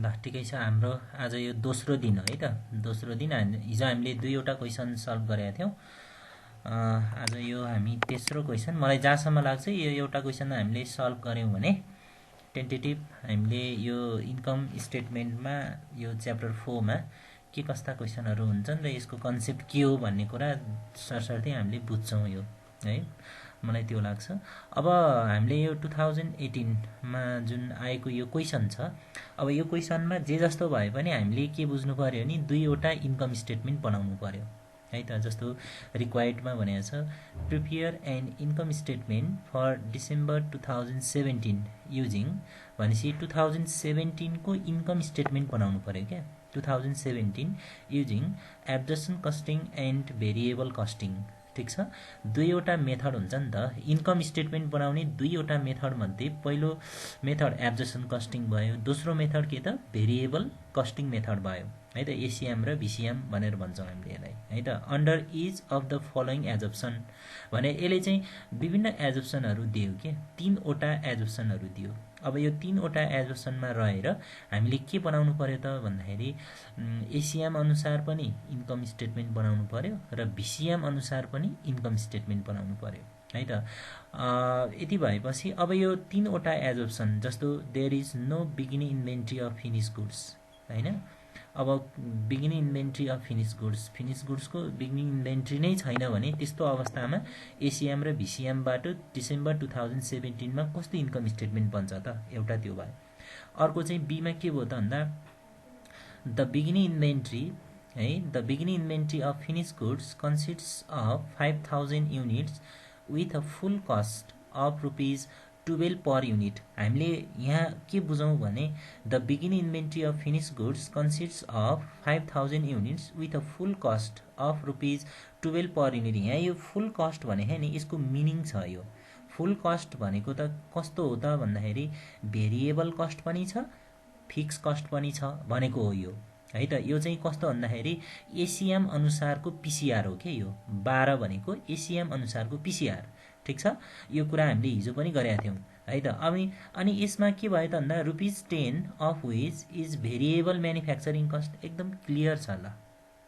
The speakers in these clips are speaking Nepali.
ल ठिकै छ। हाम्रो आज यो दोस्रो दिन हो है त। दोस्रो दिन हिजो हामीले दुईवटा क्वेसन सल्भ गरेका थियौँ। आज यो हामी तेस्रो क्वेसन। मलाई जहाँसम्म लाग्छ यो एउटा क्वेसन हामीले सल्भ गऱ्यौँ भने टेन्टेटिभ हामीले यो इन्कम स्टेटमेन्टमा यो च्याप्टर 4 मा के कस्ता क्वेसनहरू हुन्छन् र यसको कन्सेप्ट के हो भन्ने कुरा सरसर्ती हामीले बुझ्छौँ यो है। मलाई त्यो लाग्छ। अब हामीले यो 2018 मा जुन आएको यो क्वेसन छ, अब यो क्वेसनमा जे जस्तो भए पनि हामीले के बुझ्नु पर्यो नि दुईवटा इन्कम स्टेटमेन्ट बनाउनु पर्यो है त। जस्तो रिक्वायर्डमा भनेको छ prepare an income statement for December 2017 using भनेपछि 2017 को इन्कम स्टेटमेन्ट बनाउनु पर्यो क्या। 2017 using absorption costing and variable costing. ठीक छ। दुईवटा मेथड हुन्छ नि त इन्कम स्टेटमेन्ट बनाउने। दुईवटा मेथड मध्ये पहिलो मेथड एब्जर्सन कस्टिङ भयो, दोस्रो मेथड के त भेरिएबल कस्टिङ मेथड भयो है त। एसिएम र भिसिएम भनेर भन्छौँ हामीले यसलाई है त। Under each of the following assumption भने यसले चाहिँ विभिन्न एजप्सनहरू दियो के, तीनवटा एजप्सनहरू दियो। अब यो तीनवटा एजप्सनमा रहेर हामीले के बनाउनु पर्यो त भन्दाखेरि एसिएम अनुसार पनि इन्कम स्टेटमेन्ट बनाउनु पर्यो र भिसिएम अनुसार पनि इन्कम स्टेटमेन्ट बनाउनु पर्यो है त। यति भएपछि अब यो तीनवटा एजप्सन जस्तो there is no beginning inventory of finish goods हैन। अब बिगिनिङ इन्भेन्ट्री अफ फिनिश गुड्सको बिगिनिङ इन्भेन्ट्री नै छैन भने त्यस्तो अवस्थामा एसिएम र भिसिएमबाट डिसेम्बर 2017 मा कस्तो इन्कम स्टेटमेन्ट बन्छ त, एउटा त्यो भयो। अर्को चाहिँ बीमा के भयो त भन्दा द बिगिनिङ इन्भेन्ट्री है, the beginning inventory of finish goods कन्सिस्ट्स of 5000 units with a full cost of ₹12 per unit. हामीले यहाँ के बुझौँ भने the beginning inventory of finish goods कन्सिस्ट्स of 5000 units with a full cost of ₹12 per unit. यहाँ यो फुल कस्ट भनेको नि यसको मिनिङ छ। यो फुल कस्ट भनेको त कस्तो हो त भन्दाखेरि भेरिएबल कस्ट पनि छ फिक्स कस्ट पनि छ भनेको हो यो है त। यो चाहिँ कस्तो भन्दाखेरि एसिएम अनुसारको पिसिआर हो के। यो 12 भनेको एसिएम अनुसारको पिसिआर। ठीक छ। यो कुरा हामीले हिजो पनि गरेका थियौँ है त। अनि यसमा के भयो त भन्दा ₹10 of which is variable manufacturing cost एकदम क्लियर छ ल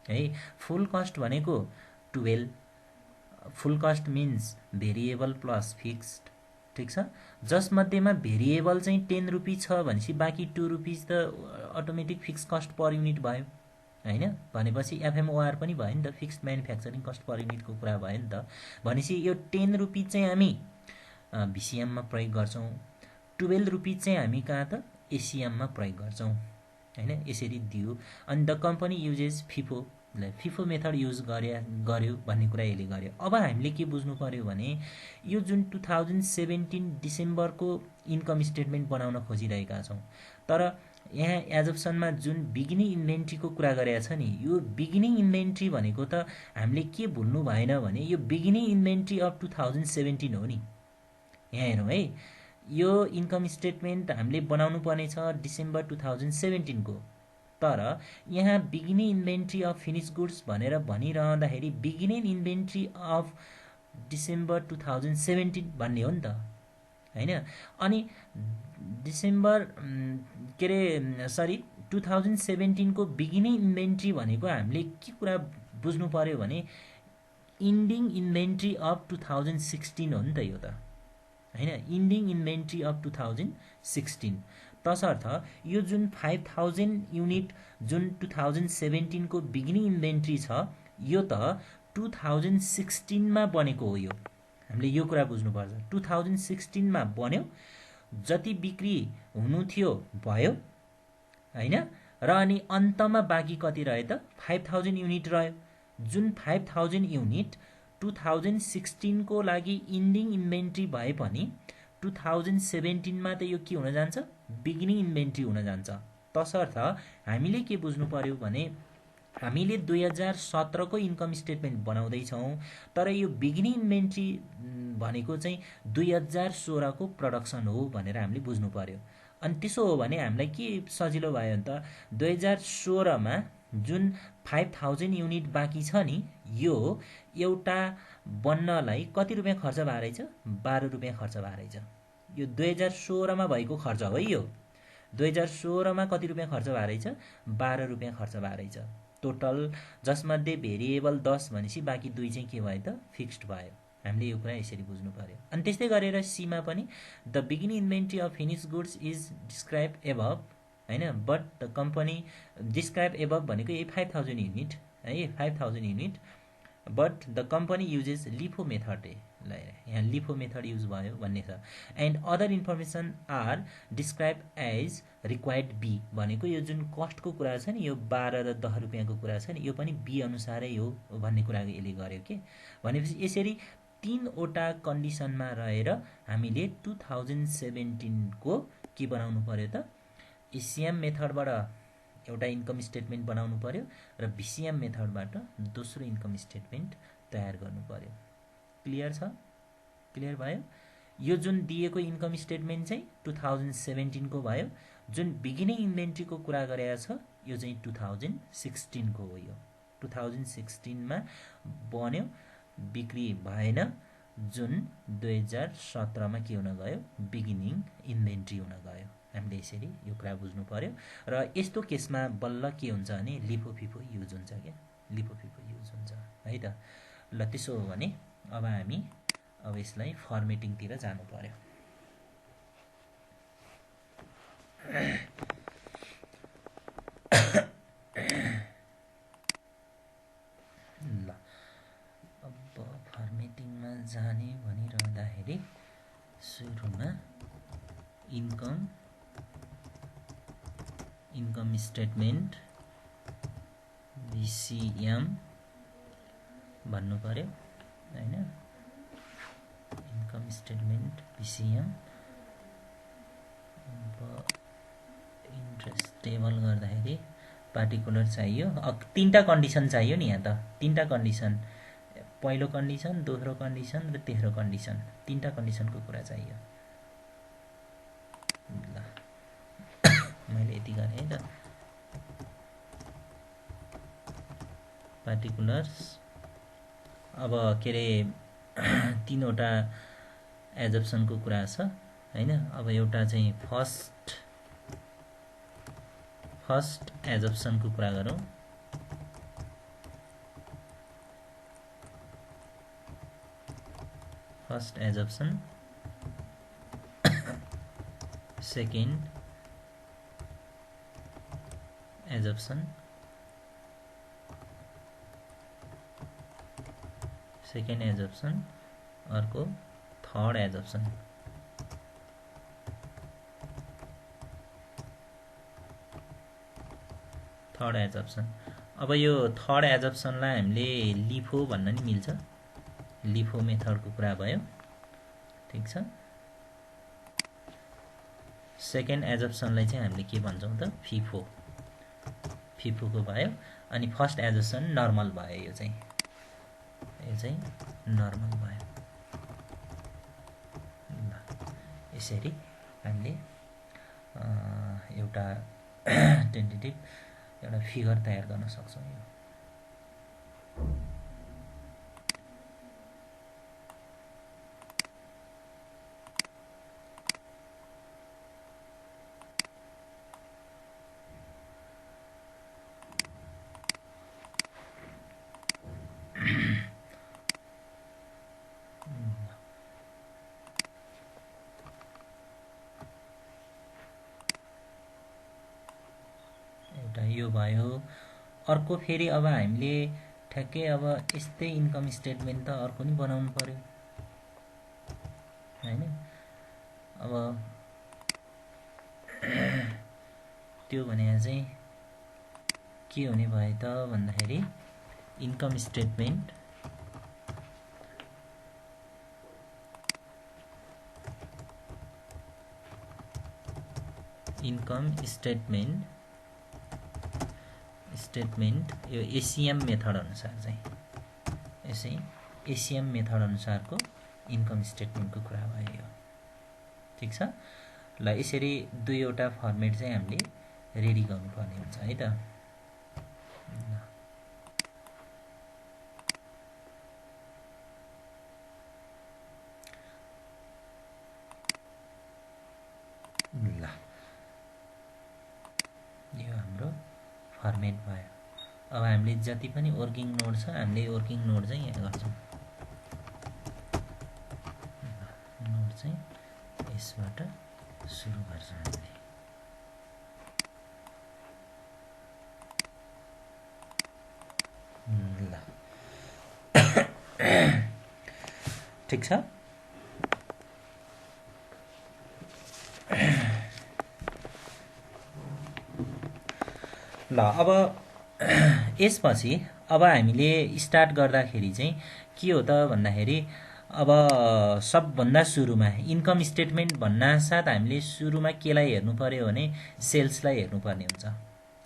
है। फुल कस्ट भनेको 12, full cost means variable plus fixed. ठीक छ। जसमध्येमा भेरिएबल चाहिँ ₹10 छ भनेपछि बाँकी ₹2 त automatic fix cost per unit भयो हैन। भनेपछि एफएमओआर पनि भयो नि त, फिक्स्ड म्यानुफ्याक्चरिङ कस्ट पर युनिटको कुरा भयो नि त। भनेपछि यो ₹10 चाहिँ हामी भिसिएममा प्रयोग गर्छौँ, ₹12 चाहिँ हामी कहाँ त एसिएममा प्रयोग गर्छौँ हैन। यसरी दियो। अनि the company uses FIFO method use गर्यो भन्ने कुरा यसले गर्यो। अब हामीले के बुझ्नु पर्यो भने यो जुन 2017 डिसेम्बरको इन्कम स्टेटमेन्ट बनाउन खोजिरहेका छौँ, तर यहाँ एजप्सनमा जुन बिगिनिङ इन्भेन्ट्रीको कुरा गरेका छ नि, यो बिगिनिङ इन्भेन्ट्री भनेको त हामीले के भुल्नु भएन भने यो बिगिनिङ इन्भेन्ट्री अफ 2017 हो नि। यहाँ हेरौँ है, यो इन्कम स्टेटमेन्ट हामीले बनाउनु पर्ने छ डिसेम्बर 2017 को, तर यहाँ beginning inventory of finish goods भनेर भनिरहँदाखेरि बिगिनिङ इन्भेन्ट्री अफ डिसेम्बर 2017 भन्ने हो नि त हैन। अनि डिसेम्बर 2017 को बिगिनिङ इन्भेन्ट्री भनेको हामीले के कुरा बुझ्नु पर्यो भने इन्डिङ इन्भेन्ट्री अफ 2016 हो नि त यो त हैन। इन्डिङ इन्भेन्ट्री अफ 2016 तसर्थ यो जुन 5000 युनिट जुन 2017 को बिगिनिङ इन्भेन्ट्री छ यो त 2016 मा बनेको हो। यो हामीले यो कुरा बुझ्नुपर्छ। 2016 मा बन्यो, जति बिक्री हुनु थियो भयो हैन, र अनि अन्तमा बाँकी कति रह्यो त 5000 युनिट रह्यो। जुन 5000 युनिट 2016 को लागि इन्डिङ इन्भेन्ट्री भए पनि 2017 मा त यो के हुन जान्छ बिगिनिङ इन्भेन्ट्री हुन जान्छ। तसर्थ हामीले के बुझ्नु पर्यो भने हामीले 2017 को इन्कम स्टेटमेन्ट बनाउँदैछौँ, तर यो बिगिनिङ इन्भेन्ट्री भनेको चाहिँ 2016 को प्रडक्सन हो भनेर हामीले बुझ्नु पर्यो। अनि त्यसो हो भने हामीलाई के सजिलो भयो भने त 2016 मा जुन 5000 युनिट बाँकी छ नि यो एउटा बन्नलाई कति रुपियाँ खर्च भए रहेछ? ₹12 खर्च भए रहेछ। यो 2016 मा भएको खर्च हो यो। 2016 मा कति रुपियाँ खर्च भएको रहेछ 12 रुपियाँ खर्च भएको रहेछ टोटल जसमध्ये भेरिएबल 10 भनेपछि बाँकी 2 चाहिँ के भयो त फिक्स्ड भयो हामीले यो कुरा यसरी बुझ्नु पर्यो अनि त्यस्तै गरेर सी मा पनि the beginning inventory of finish goods is describe above हैन but the company describe above भनेको यही 5000 युनिट है 5000 unit but the company uses LIFO method यहाँ लिफो मेथड युज भयो भन्ने छ and other information are describe as required B भनेको यो जुन कस्टको कुरा छ नि यो 12 र 10 रुपियाँको कुरा छ नि यो पनि बी अनुसारै हो भन्ने कुरा यसले गर्यो के भनेपछि यसरी तीनवटा कन्डिसनमा रहेर हामीले 2017 को के बनाउनु पर्यो त एसिएम मेथडबाट एउटा इन्कम स्टेटमेन्ट बनाउनु पर्यो र भिसिएम मेथडबाट दोस्रो इन्कम स्टेटमेन्ट तयार गर्नु पर्यो क्लियर छ क्लियर भयो यो जुन दिएको इन्कम स्टेटमेन्ट चाहिँ 2017 को भयो जुन बिगिनिङ इन्भेन्ट्रीको कुरा गरेको छ यो चाहिँ 2016 को हो यो 2016 मा बन्यो बिक्री भएन जुन 2017 मा के हुन गयो बिगिनिङ इन्भेन्ट्री हुन गयो हामीले यसरी यो कुरा बुझ्नु पर्यो र यस्तो केसमा बल्ल के हुन्छ भने लिफो फिफो युज हुन्छ क्या लिफो फिफो युज हुन्छ है त ल त्यसो हो भने अब हामी अब यसलाई फर्मेटिङतिर जानु पर्यो ल अब फर्मेटिङमा जाने भनिरहँदाखेरि सुरुमा इन्कम स्टेटमेन्ट भिसिएम भन्नु पर्यो हैन इन्कम स्टेटमेन्ट भिसिएम इन्ट्रेस्ट टेबल गर्दाखेरि पार्टिकुलर चाहियो तीनटा कन्डिसन चाहियो नि यहाँ त तीनटा कन्डिसन पहिलो कन्डिसन दोस्रो कन्डिसन र तेस्रो कन्डिसन तीनटा कन्डिसनको कुरा चाहियो ल मैले यति गरेँ है त पार्टिकुलर्स अब के रे तीनवटा एजप्सनको कुरा छ हैन अब एउटा चाहिँ फर्स्ट एजप्सनको कुरा गरौँ फर्स्ट एजप्सन सेकेन्ड एजप्सन सेकेन्ड एजप्सन अर्को थर्ड एजप्सन थर्ड एजप्सन अब यो थर्ड एजप्सनलाई हामीले लिफो भन्न नि मिल्छ लिफो मेथडको कुरा भयो ठीक छ सेकेन्ड एजप्सनलाई चाहिँ हामीले के भन्छौँ त फिफोको भयो अनि फर्स्ट एजप्सन नर्मल भयो यो चाहिँ नर्मल भयो यसरी हामीले एउटा टेन्टेटिभ एउटा फिगर तयार गर्न सक्छौँ यो यो भयो अर्को फेरि अब हामीले ठ्याक्कै अब यस्तै इन्कम स्टेटमेन्ट त अर्को नि बनाउनु पर्यो हैन अब त्यो भने चाहिँ के हुने भयो त भन्दाखेरि इन्कम स्टेटमेन्ट यो एसिएम मेथड अनुसार चाहिँ यसै एसिएम मेथड अनुसारको इन्कम स्टेटमेन्टको कुरा भयो यो ठीक छ ल यसरी दुईवटा फर्मेट चाहिँ हामीले रेडी गर्नुपर्ने हुन्छ है त ल फर्मेट भयो। अब हामीले जति पनि वर्किङ नोड छ हामीले वर्किङ नोड चाहिँ यहाँ गर्छौँ। नोड चाहिँ यसबाट सुरु गर्छौँ हामीले। ल ठिक छ। ल अब यसपछि अब हामीले स्टार्ट गर्दाखेरि चाहिँ के हो त भन्दाखेरि अब सबभन्दा सुरुमा इन्कम स्टेटमेन्ट भन्नासाथ हामीले सुरुमा केलाई हेर्नु पर्यो भने सेल्सलाई हेर्नुपर्ने हुन्छ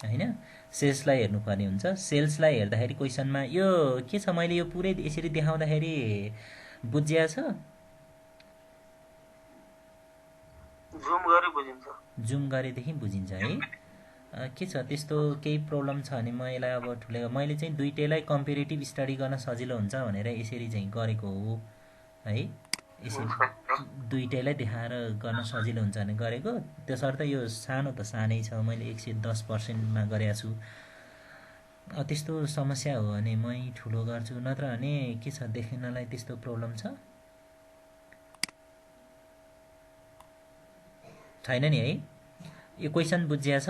हैन। सेल्सलाई हेर्नुपर्ने हुन्छ। सेल्सलाई हेर्दाखेरि क्वेसनमा यो के छ, मैले यो पुरै यसरी देखाउँदाखेरि बुझ्या छ? जुम गरेदेखि बुझिन्छ है। के छ त्यस्तो केही प्रब्लम छ भने म यसलाई अब ठुलै मैले चाहिँ दुईटैलाई कम्पेरिटिभ स्टडी गर्न सजिलो हुन्छ भनेर यसरी चाहिँ गरेको हो है। यसरी दुईटैलाई देखाएर गर्न सजिलो हुन्छ भने गरेको। त्यसर्थ यो सानो त सानै छ, मैले 110%मा गरेको छु। त्यस्तो समस्या हो भने मै ठुलो गर्छु, नत्र भने के छ देख्नलाई त्यस्तो प्रब्लम छ छैन नि है। यो क्वेसन बुझ्या छ?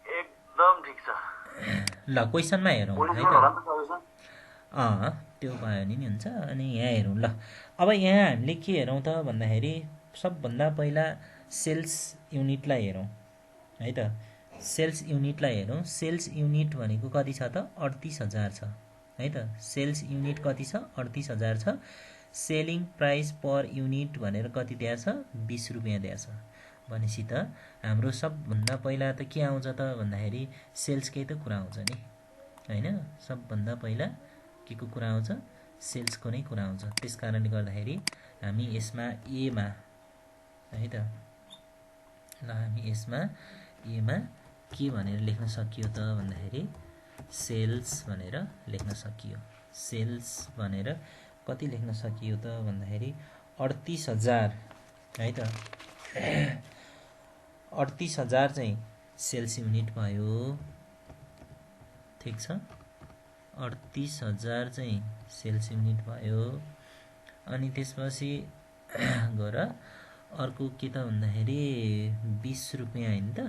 एकदम ठीक छ। ल क्वेसनमा हेरौँ है त। त्यो भयो नि हुन्छ। अनि यहाँ हेरौँ। ल अब यहाँ हामीले के हेरौँ त भन्दाखेरि सबभन्दा पहिला सेल्स युनिटलाई हेरौँ है त। सेल्स युनिटलाई हेरौँ। सेल्स युनिट भनेको कति छ त? 38,000 छ है त। सेल्स युनिट कति छ? 38,000 छ। सेलिङ प्राइस पर युनिट भनेर कति दिया छ? 20 रुपियाँ दिया छ। भनेपछि त हाम्रो सबभन्दा पहिला त के आउँछ त भन्दाखेरि सेल्सकै त कुरा आउँछ नि हैन। सबभन्दा पहिला के को कुरा आउँछ? सेल्सको नै कुरा आउँछ। त्यस कारणले गर्दाखेरि हामी यसमा एमा है त। ल हामी यसमा एमा के भनेर लेख्न सकियो त भन्दाखेरि सेल्स भनेर लेख्न सकियो। सेल्स भनेर कति लेख्न सकियो त भन्दाखेरि 38,000 है त। 38,000 चाहिँ सेल्स युनिट भयो। ठिक छ। 38,000 चाहिँ सेल्स युनिट भयो। अनि त्यसपछि गएर अर्को के त भन्दाखेरि 20 रुपियाँ हैन त।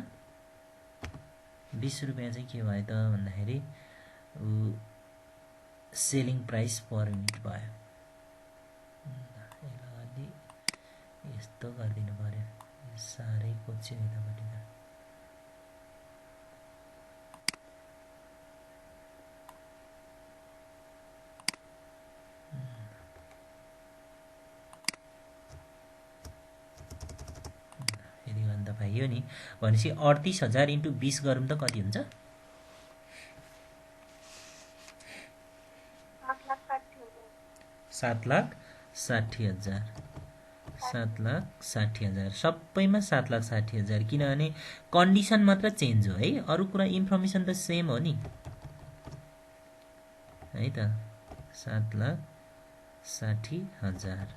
20 रुपियाँ चाहिँ के भयो त भन्दाखेरि सेलिङ प्राइस पर युनिट भयो। अलि यस्तो गरिदिनु पर्यो, साह्रै कोच्यो यतापट्टि त। यदि गर्नु त पाइयो नि। भनेपछि 38,000 इन्टु 20 गरौँ त कति हुन्छ? 7,60,000। 7,60,000 सबैमा 7,60,000 किनभने कन्डिसन मात्र चेन्ज हो है। अरू कुरा इन्फर्मेसन त सेम हो नि है त। 7,60,000।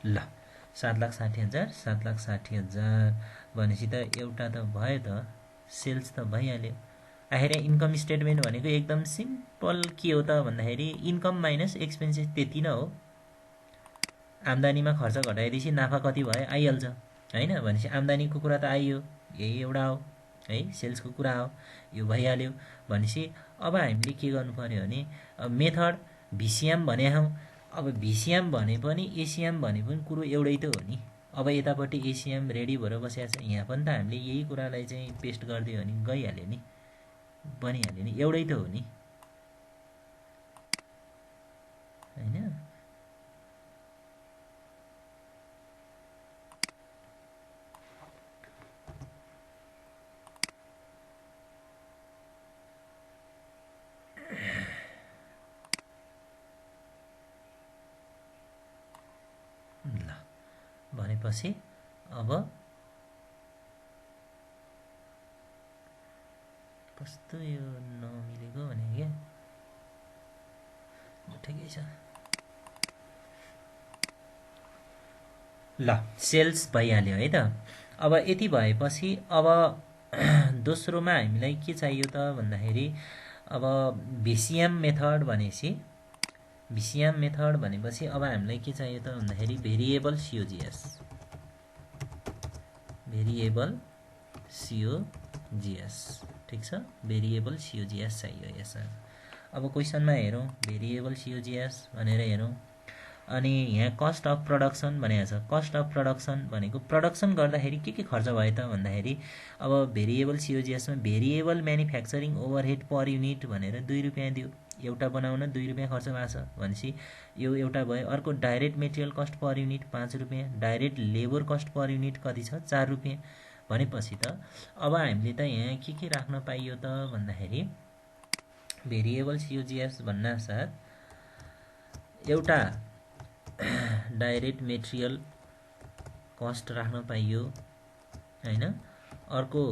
ल 7,60,000 7,60,000 भनेपछि त एउटा त भयो त, सेल्स त भइहाल्यो। आखिर इन्कम स्टेटमेन्ट भनेको एकदम सिम्पल के हो त भन्दाखेरि इन्कम माइनस एक्सपेन्सेस, त्यति नै हो। आम्दानीमा खर्च घटाएपछि नाफा कति भयो आइहाल्छ हैन। भनेपछि आम्दानीको कुरा त आइयो, यही एउटा हो है। सेल्सको कुरा हो, यो भइहाल्यो। भनेपछि अब हामीले के गर्नु पर्यो भने मेथड भिसिएम भने हौँ। अब भिसिएम भने पनि एसिएम भने पनि कुरो एउटै त हो नि। अब यतापट्टि एसिएम रेडी भएर बसेको छ, यहाँ पनि त हामीले यही कुरालाई चाहिँ पेस्ट गरिदियो भने गइहाल्यो नि, बनिहाल्यो नि, एउटै त हो नि हैन। ल भनेपछि अब कस्तो यो नमिलेको भने क्या ठिकै छ। ल सेल्स भइहाल्यो है त। अब यति भएपछि अब दोस्रोमा हामीलाई के चाहियो त भन्दाखेरि अब भिसिएम मेथड भनेपछि अब हामीलाई के चाहियो त भन्दाखेरि भेरिएबल सिओजिएस ठिक छ भेरिएबल सिओजिएस चाहियो यसमा अब क्वेसनमा हेरौँ भेरिएबल सिओजिएस भनेर हेरौँ अनि यहाँ कस्ट अफ प्रोडक्सन भनेको छ कस्ट अफ प्रोडक्सन भनेको प्रोडक्सन गर्दाखेरि के खर्च भयो त भन्दाखेरि अब भेरिएबल सिओजिएसमा variable manufacturing overhead per unit भनेर 2 रुपियाँ दियो एउटा बनाउन 2 रुपियाँ खर्च भएको छ भनेपछि यो एउटा भयो अर्को direct material cost per unit 5 रुपियाँ direct labour cost per unit कति छ 4 रुपियाँ भनेपछि त अब हामीले त यहाँ के राख्न पाइयो त भन्दाखेरि भेरिएबल सिओजिएस भन्नासाथ एउटा डाइरेक्ट मेटेरियल कस्ट राख्न पाइयो हैन अर्को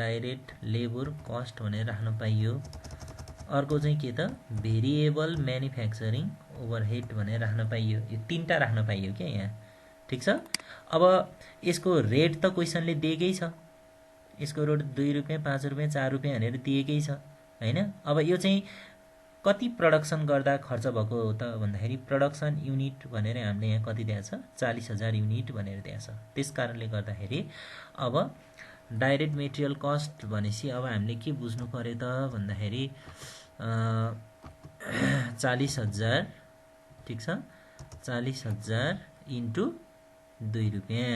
डाइरेक्ट लेबर कस्ट भनेर राख्न पाइयो अर्को चाहिँ के त भेरिएबल म्यानुफ्याक्चरिङ ओभरहेड भनेर राख्न पाइयो यो तीनटा राख्न पाइयो क्या यहाँ ठीक छ अब यसको रेट त क्वेसनले दिएकै छ यसको रेट 2 रुपियाँ 5 रुपियाँ 4 रुपियाँ भनेर दिएकै छ हैन अब यो चाहिँ कति प्रोडक्सन गर्दा खर्च भएको हो त भन्दाखेरि प्रोडक्सन युनिट भनेर हामीले यहाँ कति दिएको छ 40,000 युनिट भनेर दिएको छ त्यसकारणले गर्दाखेरि अब डाइरेक्ट मेटेरियल कस्ट भनेपछि अब हामीले के बुझ्नु पर्यो त भन्दाखेरि 40,000 ठीक छ 40,000 इन्टु 2 रुपियाँ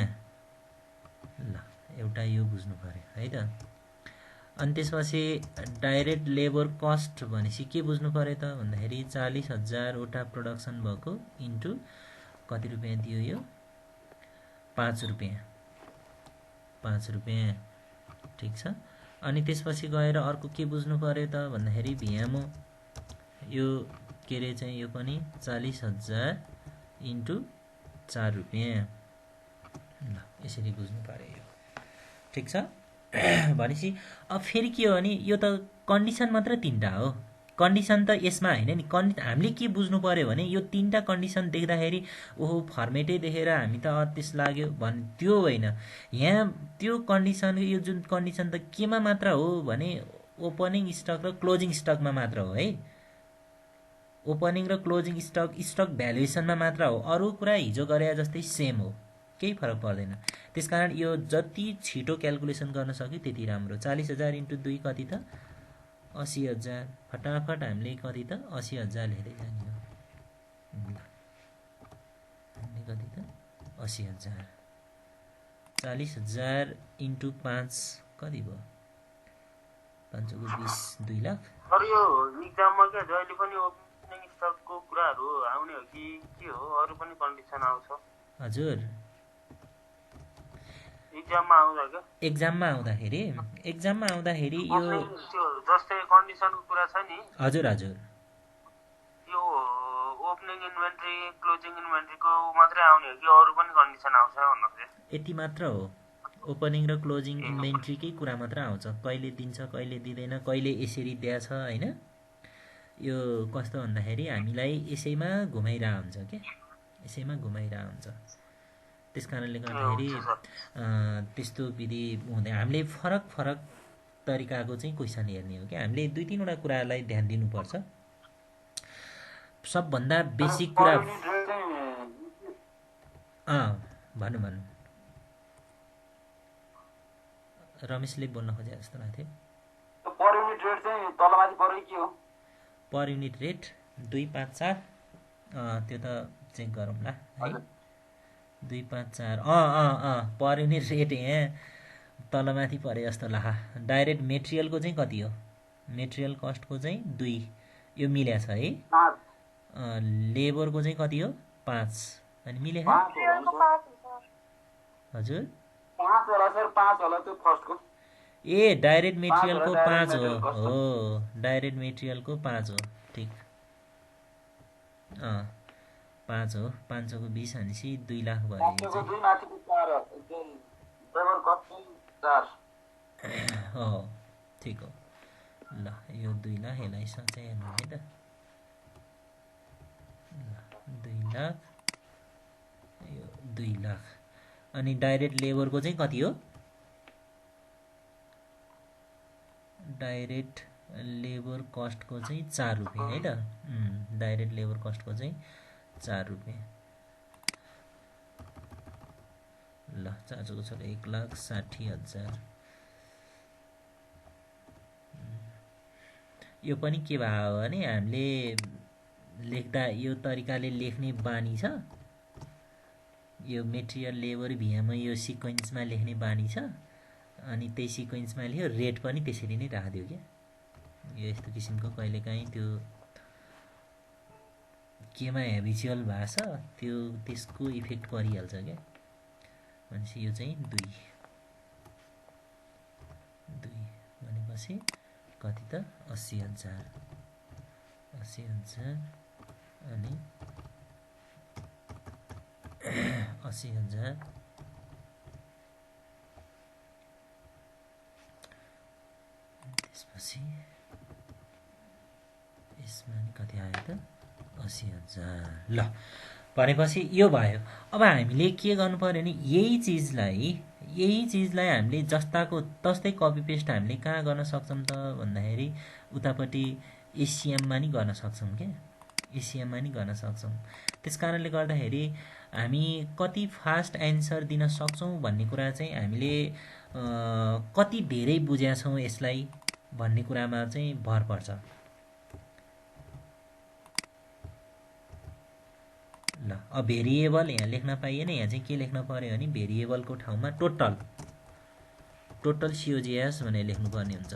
ल एउटा यो बुझ्नु पर्यो है त अनि त्यसपछि डाइरेक्ट लेबर कस्ट भनेपछि के बुझ्नु पर्यो त भन्दाखेरि 40,000 वटा प्रोडक्सन भएको इन्टु कति रुपियाँ दियो यो 5 रुपियाँ ठीक छ अनि त्यसपछि गएर अर्को के बुझ्नु पर्यो त भन्दाखेरि भिएमओ यो के रे चाहिँ यो पनि 40,000 इन्टु 4 रुपियाँ ल यसरी बुझ्नु पर्यो यो ठीक छ भनेपछि अब फेरि के हो भने यो त कन्डिसन मात्र तीनटा हो कन्डिसन त यसमा हैन नि हामीले के बुझ्नु पर्यो भने यो तीनटा कन्डिसन देख्दाखेरि ओहो फर्मेटै देखेर हामी त त्यस लाग्यो भन् त्यो होइन यहाँ त्यो कन्डिसन यो जुन कन्डिसन त केमा मात्र हो भने ओपनिङ स्टक र क्लोजिङ स्टकमा मात्र हो है ओपनिङ र क्लोजिङ स्टक भ्यालुएसनमा मात्र हो अरु कुरा हिजो गरे जस्तै सेम हो केही फरक पर्दैन त्यसकारण यो जति छिटो क्याल्कुलेसन गर्न सक्यो त्यति राम्रो 40,000 इन्टु 2 कति त 80,000 फटाफट हामीले कति त 80,000 लेख्दै जाने हो हामीले कति त 80,000 40,000 इन्टु 5 कति भयो 5 को 20 2 लाख सर यो एक्जाममा के जहिले पनि ओपनिङ स्टकको कुराहरु आउने हो कि के हो अरु पनि कन्डिसन आउँछ हजुर एक्जाममा आउँदाखेरि यो जस्तै कन्डिसनको कुरा छ नि हजुर यो ओपनिङ इन्भेन्ट्री क्लोजिङ इन्भेन्ट्रीको मात्रै आउने हो कि अरु पनि कन्डिसन आउँछ भन्नुहुन्छ यति मात्र हो ओपनिङ र क्लोजिङ इन्भेन्ट्रीकै कुरा मात्र आउँछ कहिले दिन्छ कहिले दिदैन कहिले यसरी दिएछ हैन यो कस्तो भन्दाखेरि हामीलाई यसैमा घुमाइरा हुन्छ के त्यसकारणले गर्दाखेरि त्यस्तो विधि हुँदैन हामीले फरक तरिकाको चाहिँ क्वेशन हेर्ने हो कि हामीले 2-3 वटा कुरालाई ध्यान दिनुपर्छ सबभन्दा बेसिक कुरा भन्नु रमेशले बोल्न खोजे जस्तो लाग्थ्यो पर युनिट रेट चाहिँ तलमाथि परे के हो पर युनिट रेट 254 त्यो त चेक गरौँला है 254 पर युनिट रेट यहाँ तलमाथि परे जस्तो लाग्छ डाइरेक्ट मेटेरियलको चाहिँ कति हो मेटेरियल कस्टको चाहिँ 2 यो मिल्या छ है लेबरको चाहिँ कति हो 5 अनि मिले हजुर 5 होला सर 5 होला त्यो फर्स्टको ए डाइरेक्ट मेटेरियलको 5 हो डाइरेक्ट मेटेरियलको 5 हो ठीक 5 हो 500 को 20 भनेपछि 2 लाख भयो यो चाहिँ हो ठीक हो ल यो 2 लाख यसलाई सच्याइ हेर्नु है त ल 2 लाख यो 2 लाख अनि डाइरेक्ट लेबरको चाहिँ कति हो डाइरेक्ट लेबर कस्टको चाहिँ 4 रुपियाँ है त। डाइरेक्ट लेबर कस्टको चाहिँ 4 रुपियाँ। ल 4 चौको 1,60,000। यो पनि के भयो भने हामीले लेख्दा यो तरिकाले लेख्ने बानी छ। यो मेटेरियल लेबर भिएमा यो सिक्वेन्समा लेख्ने बानी छ, अनि त्यही सिक्वेन्समा लेख्यो। रेट पनि त्यसरी नै राखिदियो क्या। यो यस्तो किसिमको कहिलेकाहीँ त्यो केमा हेबिचुअल भएको छ त्यो त्यसको इफेक्ट परिहाल्छ क्या। भनेपछि यो चाहिँ 2 भनेपछि कति त 80,000 अनि 80,000 त्यसपछि यसमा नि कति आयो त 80,000। ल भनेपछि यो भयो। अब हामीले के गर्नु पर्यो भने यही चिजलाई हामीले जस्ताको तस्तै कपी पेस्ट हामीले कहाँ गर्न सक्छौँ त भन्दाखेरि उतापट्टि एसिएममा नि गर्न सक्छौँ क्या। एसिएममा नि गर्न सक्छौँ। त्यस कारणले गर्दाखेरि हामी कति फास्ट एन्सर दिन सक्छौँ भन्ने कुरा चाहिँ हामीले कति धेरै बुझेका छौँ यसलाई भन्ने कुरामा चाहिँ भर पर्छ। ल अब भेरिएबल यहाँ लेख्न पाइएन। यहाँ चाहिँ के लेख्न पर्यो भने भेरिएबलको ठाउँमा टोटल COGS भनेर लेख्नुपर्ने हुन्छ।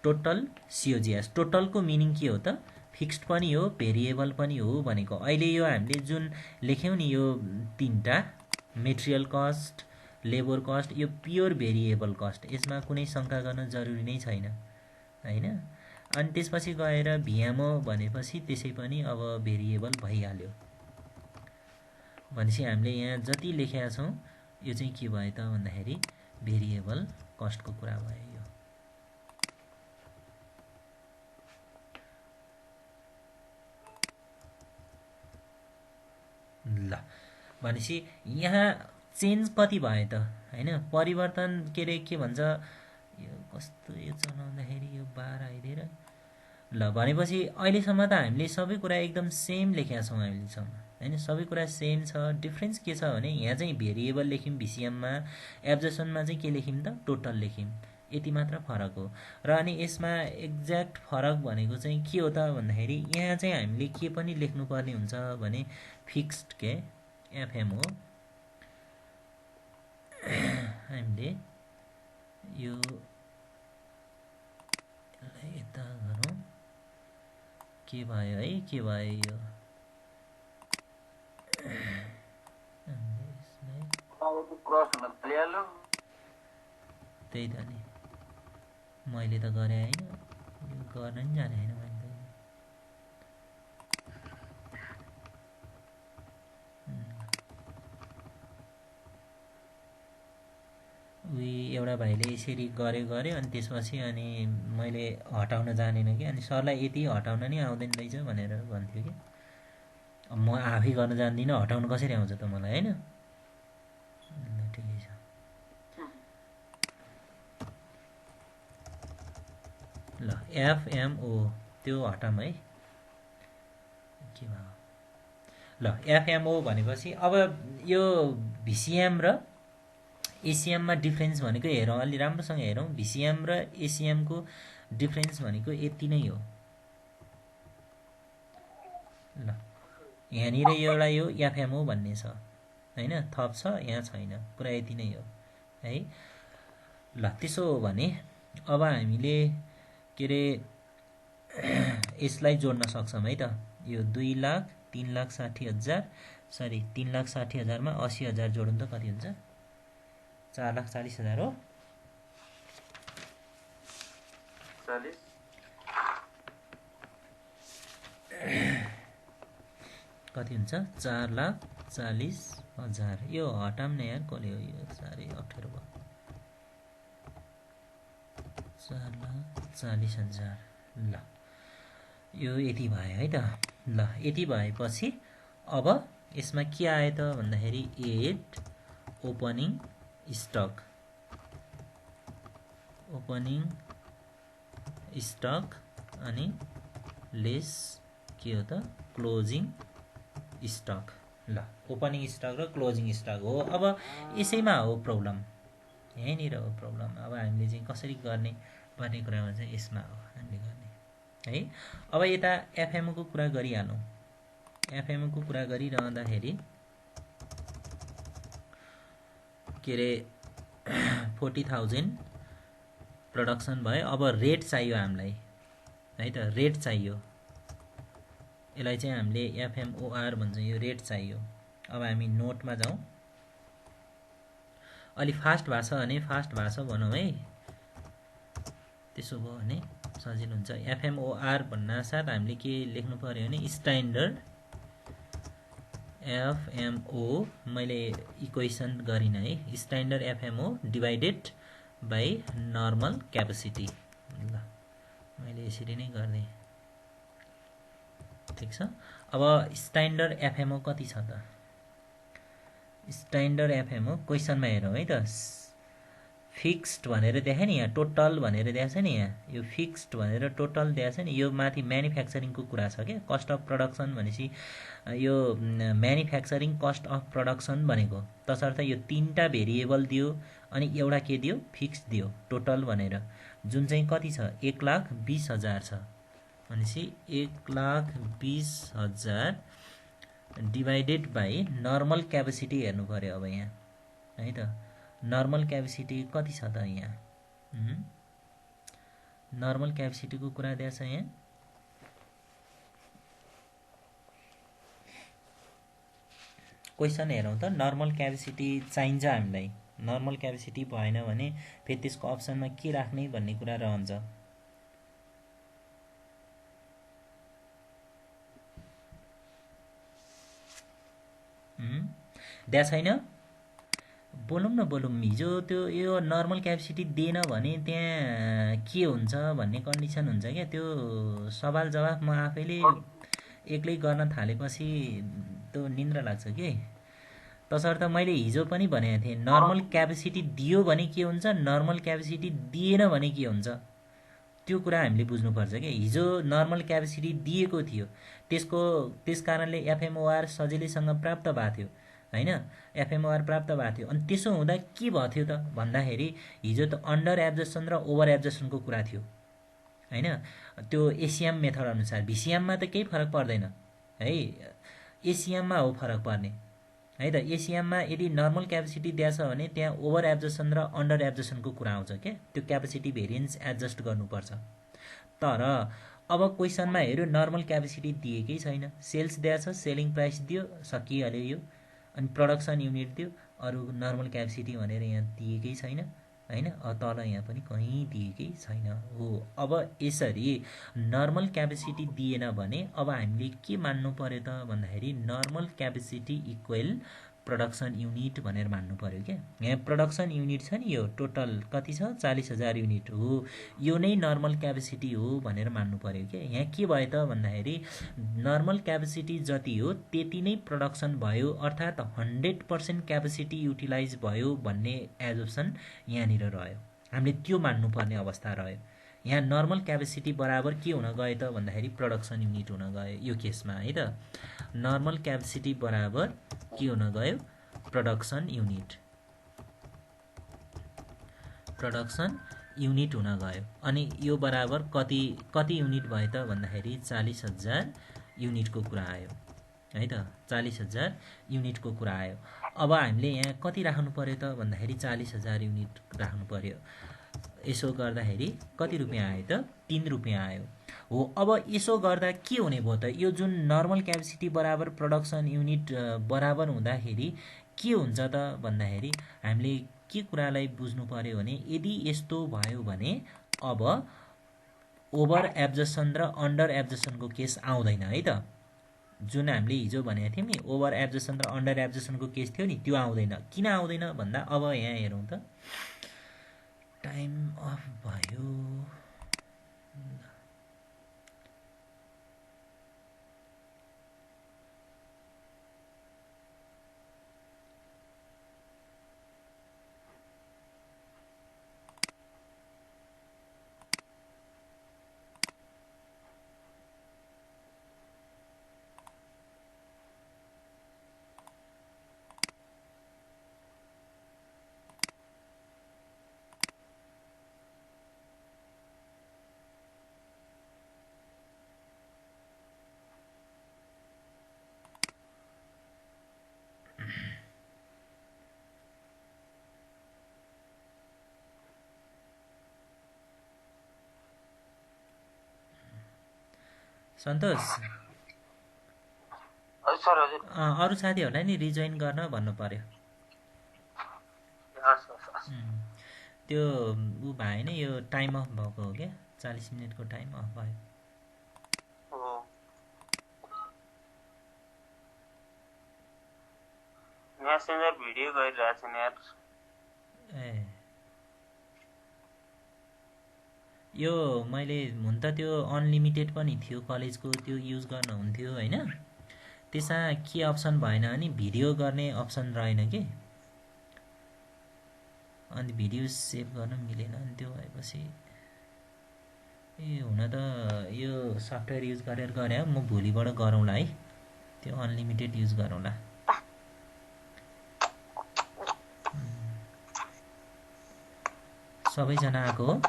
Total COGS। टोटलको मिनिङ के हो त? फिक्स्ड पनि हो भेरिएबल पनि हो भनेको। अहिले यो हामीले जुन लेख्यौँ नि यो 3टा मेटेरियल कस्ट, लेबर कस्ट, यो प्योर भेरिएबल कस्ट। यसमा कुनै शङ्का गर्न जरुरी नै छैन हैन। अनि त्यसपछि गएर भिएमओ भनेपछि त्यसै पनि अब भेरिएबल भइहाल्यो। भनेपछि हामीले यहाँ जति लेखेका छौँ यो चाहिँ के भयो त भन्दाखेरि भेरिएबल कस्टको कुरा भयो यो। ल भनेपछि यहाँ चेन्ज कति भयो त हैन। परिवर्तन के भन्छ यो कस्तो यो चलाउँदाखेरि यो 12 आइदिएर। ल भनेपछि अहिलेसम्म त हामीले सबै कुरा एकदम सेम लेखेका छौँ अहिलेसम्म हैन। सबै कुरा सेम छ। डिफ्रेन्स के छ भने यहाँ चाहिँ भेरिएबल लेख्यौँ भिसिएममा, एब्जर्सनमा चाहिँ के लेख्यौँ त टोटल लेख्यौँ। यति मात्र फरक हो। र अनि यसमा एक्ज्याक्ट फरक भनेको चाहिँ के हो त भन्दाखेरि यहाँ चाहिँ हामीले के पनि लेख्नुपर्ने हुन्छ भने फिक्स्ड के एफएम हो। हामीले यो यता गरौँ के भयो है के भयो यो क्रस हुन थालिहाल्यो। त्यही त नि मैले त गरेँ होइन, गर्न नि जाने होइन मैले त। एउटा भाइले यसरी गर्यो अनि त्यसपछि अनि मैले हटाउन जानेन कि। अनि सरलाई यति हटाउन नि आउँदैन रहेछ भनेर भन्थ्यो कि। अब म आफै गर्न जान्दिनँ, हटाउन कसरी आउँछ त मलाई होइन। ठिकै छ। ल एफएमओ त्यो हटाम है के भयो। ल एफएमओ भनेपछि अब यो भिसिएम र एसिएममा डिफ्रेन्स भनेको हेरौँ, अलि राम्रोसँग हेरौँ। भिसिएम र एसिएमको डिफ्रेन्स भनेको यति नै हो। ल यहाँनिर एउटा यो एफएमओ भन्ने छ हैन, थप छ यहाँ छैन, कुरा यति नै हो है। ल त्यसो हो भने अब हामीले के अरे यसलाई जोड्न सक्छौँ है त। यो 2,03,60,000 सरी 3,60,000 मा 80,000 जोडौँ त कति हुन्छ? 4,40,000 हो। 40 कति हुन्छ? 4,40,000। यो हटाम न यार, कसले हो यो साह्रै अप्ठ्यारो भयो। 4,40,000। ल यो यति भयो है त। ल यति भएपछि अब यसमा के आयो त भन्दाखेरि add opening stock opening stock अनि लेस के हो त क्लोजिङ स्टक। ल ओपनिङ स्टक र क्लोजिङ स्टक हो। अब यसैमा हो प्रब्लम, यहीँनिर हो प्रब्लम। अब हामीले चाहिँ कसरी गर्ने भन्ने कुरामा चाहिँ यसमा हो हामीले गर्ने है। अब यता एफएमओको कुरा गरिहालौँ। एफएमओको कुरा गरिरहँदाखेरि के अरे 40,000 प्रोडक्सन भयो। अब रेट चाहियो हामीलाई है त, रेट चाहियो। यसलाई चाहिँ हामीले एफएमओआर भन्छ, यो रेट चाहियो। अब हामी नोटमा जाउँ। अलि फास्ट भएको छ भने फास्ट भएको छ भनौँ है, त्यसो भयो भने सजिलो हुन्छ। एफएमओआर भन्नासाथ हामीले के लेख्नु पर्यो भने स्ट्यान्डर्ड एफएमओ, मैले इक्वेसन गरिनँ है, standard FMO divided by normal capacity. ल मैले यसरी नै गरिदिएँ, ठिक छ। अब स्ट्यान्डर्ड एफएमओ कति छ त? स्ट्यान्डर्ड एफएमओ क्वेसनमा हेरौँ है त, फिक्स्ड भनेर देखायो नि, यहाँ टोटल भनेर दिएको छ नि, यहाँ यो फिक्स्ड भनेर टोटल दिएको छ नि। यो माथि म्यानुफ्याक्चरिङको कुरा छ क्या, कस्ट अफ प्रडक्सन भनेपछि यो म्यानुफ्याक्चरिङ कस्ट अफ प्रडक्सन भनेको। तसर्थ यो तीनटा भेरिएबल दियो अनि एउटा के दियो, फिक्स दियो टोटल भनेर, जुन चाहिँ कति छ 1,20,000 छ। भनेपछि 1,20,000 डिभाइडेड बाई नर्मल क्यापेसिटी हेर्नु पर्यो अब यहाँ है त। नर्मल क्यापेसिटी कति छ त यहाँ? नर्मल क्यापेसिटीको कुरा दिएको छ यहाँ। क्वेसन हेरौँ त, नर्मल क्यापेसिटी चाहिन्छ हामीलाई। नर्मल क्यापेसिटी भएन भने फेरि त्यसको अप्सनमा के राख्ने भन्ने कुरा रहन्छ। दिएको छैन? बोलौँ न बोलौँ। हिजो त्यो यो नर्मल क्यापेसिटी दिएन भने त्यहाँ के हुन्छ भन्ने कन्डिसन हुन्छ क्या। त्यो सवाल जवाफ म आफैले एक्लै गर्न थालेपछि त्यो निन्द्रा लाग्छ कि। तसर्थ मैले हिजो पनि भनेको थिएँ, नर्मल क्यापेसिटी दियो भने के हुन्छ, नर्मल क्यापेसिटी दिएन भने के हुन्छ, त्यो कुरा हामीले बुझ्नुपर्छ क्या। हिजो नर्मल क्यापेसिटी दिएको थियो, त्यस कारणले एफएमओआर सजिलैसँग प्राप्त भएको थियो होइन, एफएमओआर प्राप्त भएको थियो। अनि त्यसो हुँदा के भयो थियो त भन्दाखेरि हिजो त अन्डर एब्जर्सन र ओभर एब्जर्सनको कुरा थियो होइन। त्यो एसिएम मेथड अनुसार, भिसिएममा त केही फरक पर्दैन है, एसिएममा हो फरक पर्ने है त। एसिएममा यदि नर्मल क्यापेसिटी दिएछ भने त्यहाँ ओभर एब्जर्सन र अन्डर एब्जर्सनको कुरा आउँछ क्या, त्यो क्यापेसिटी भेरिएन्स एडजस्ट गर्नुपर्छ। तर अब क्वेसनमा हेऱ्यो नर्मल क्यापेसिटी दिएकै छैन, सेल्स दिएछ, सेलिङ प्राइस दियो, सकिहाल्यो यो। अनि प्रडक्सन युनिट दियो, अरू नर्मल क्यापेसिटी भनेर यहाँ दिएकै छैन होइन। तल यहाँ पनि कहीँ दिएकै छैन हो। अब यसरी नर्मल क्यापेसिटी दिएन भने अब हामीले के मान्नु पर्यो त भन्दाखेरि normal capacity equal production unit भनेर मान्नु पर्यो क्या। यहाँ प्रोडक्सन युनिट छ नि, यो टोटल कति छ 40,000 युनिट हो, यो नै नर्मल क्यापेसिटी हो भनेर मान्नु पर्यो क्या। यहाँ के भयो त भन्दाखेरि नर्मल क्यापेसिटी जति हो त्यति नै प्रोडक्सन भयो, अर्थात् 100% क्यापेसिटी युटिलाइज भयो भन्ने एजम्सन यहाँनिर रह्यो। हामीले त्यो मान्नुपर्ने अवस्था रह्यो। यहाँ नर्मल क्यापेसिटी बराबर के हुन गयो त भन्दाखेरि प्रोडक्सन युनिट हुन गयो यो केसमा है त। नर्मल क्यापेसिटी बराबर के हुन गयो, प्रोडक्सन युनिट, प्रोडक्सन युनिट हुन गयो। अनि यो बराबर कति युनिट भयो त भन्दाखेरि 40,000 युनिटको कुरा आयो है त, 40,000 युनिटको कुरा आयो। अब हामीले यहाँ कति राख्नु पर्यो त भन्दाखेरि 40,000 युनिट राख्नु पर्यो। यसो गर्दाखेरि कति रुपियाँ आयो त, 3 रुपियाँ आयो हो। अब यसो गर्दा के हुने भयो त, यो जुन नर्मल क्यापेसिटी बराबर प्रोडक्सन युनिट बराबर हुँदाखेरि के हुन्छ त भन्दाखेरि हामीले के कुरालाई बुझ्नु पर्यो भने यदि यस्तो भयो भने अब ओभर एब्जर्सन र अन्डर एब्जर्सनको केस आउँदैन है त। जुन हामीले हिजो भनेको थियौँ नि ओभर एब्जर्सन र अन्डर एब्जर्सनको केस थियो नि, त्यो आउँदैन। किन आउँदैन भन्दा अब यहाँ हेरौँ त, टाइम अफ भयो। सन्तोष हजुर सर हजुर अरू साथीहरूलाई नि रिजोइन गर्न भन्नु पर्यो। हस् हस् हस् त्यो ऊ भएन, यो टाइम अफ भएको हो क्या, 40 मिनटको टाइम अफ भयो। हो मेसेन्जर भिडियो गरिरहेछ नि यार। ए यो मैले हुन त त्यो अनलिमिटेड पनि थियो कलेजको, त्यो युज गर्न हुन्थ्यो होइन, त्यसमा के अप्सन भएन भने भिडियो गर्ने अप्सन रहेन कि, अनि भिडियो सेभ गर्न मिलेन। अनि त्यो भएपछि ए हुन त यो सफ्टवेयर युज गरेर गरे, म भोलिबाट गरौँला है, त्यो अनलिमिटेड युज गरौँला। सबैजना आएको हो?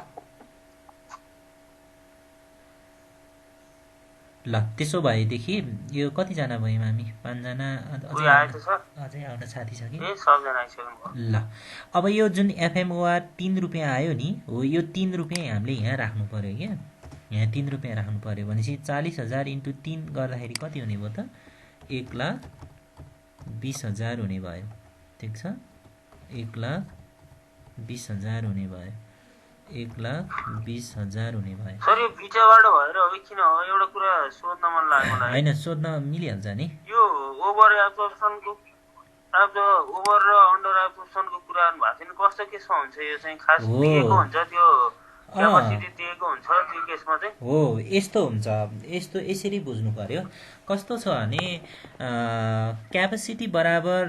ल त्यसो भएदेखि यो कतिजना भयौँ हामी? 5 जना। उयो आएछ सर? अझै आउन साथी छ कि? ए सबजना आइसक्नु भयो। ल अब यो जुन एफएमओआर 3 रुपियाँ आयो नि, हो यो 3 रुपियाँ हामीले यहाँ राख्नु पर्यो क्या, यहाँ 3 रुपियाँ राख्नु पर्यो भनेपछि 40,000 × 3 गर्दाखेरि कति हुने भयो त? 1,20,000 हुने भयो। ठिक छ, 1,20,000 हुने भयो, 1,20,000 हुने भयो। सर यो बिचबाट भएर हो कि किन हो? एउटा कुरा सोध्न मन लाग्यो मलाई। होइन सोध्न मिलिहाल्छ नि। यो ओभर एब्जर्प्सनको ओभर र अन्डर एब्जर्प्सनको कुरा गर्नु भएको थियो नि, कस्तो केसमा हुन्छ यो चाहिँ? खास हो। दिएको हुन्छ त्यो क्यापासिटी दिएको हुन्छ त्यो केसमा चाहिँ? हो यस्तो हुन्छ, यस्तो यसरी बुझ्नु पर्यो। कस्तो छ भने क्यापेसिटी बराबर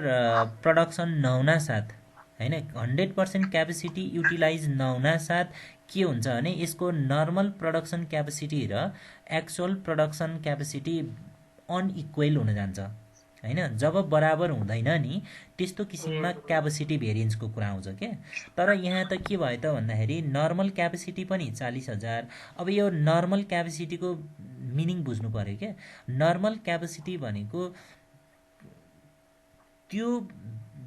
प्रोडक्सन नहुनासाथ होइन, 100% क्यापेसिटी युटिलाइज नहुनासाथ के हुन्छ भने यसको नर्मल प्रोडक्सन क्यापेसिटी र एक्चुअल प्रोडक्सन क्यापेसिटी अनइक्वल हुन जान्छ होइन। जब बराबर हुँदैन नि त्यस्तो किसिममा क्यापेसिटी भेरिएन्सको कुरा आउँछ क्या। तर यहाँ त के भयो त भन्दाखेरि नर्मल क्यापेसिटी पनि 40,000। अब यो नर्मल क्यापेसिटीको मिनिङ बुझ्नु पर्यो क्या। नर्मल क्यापेसिटी भनेको त्यो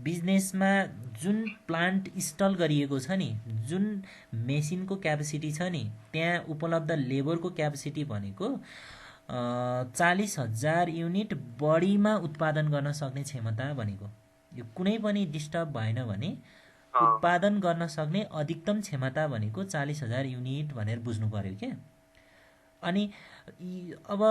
बिजनेसमा जुन प्लान्ट इन्स्टल गरिएको छ नि, जुन मेसिनको क्यापेसिटी छ नि, त्यहाँ उपलब्ध लेबरको क्यापेसिटी भनेको 40,000 युनिट बढीमा उत्पादन गर्न सक्ने क्षमता भनेको। यो कुनै पनि डिस्टर्ब भएन भने उत्पादन गर्न सक्ने अधिकतम क्षमता भनेको 40,000 युनिट भनेर बुझ्नु पर्यो क्या। अनि अब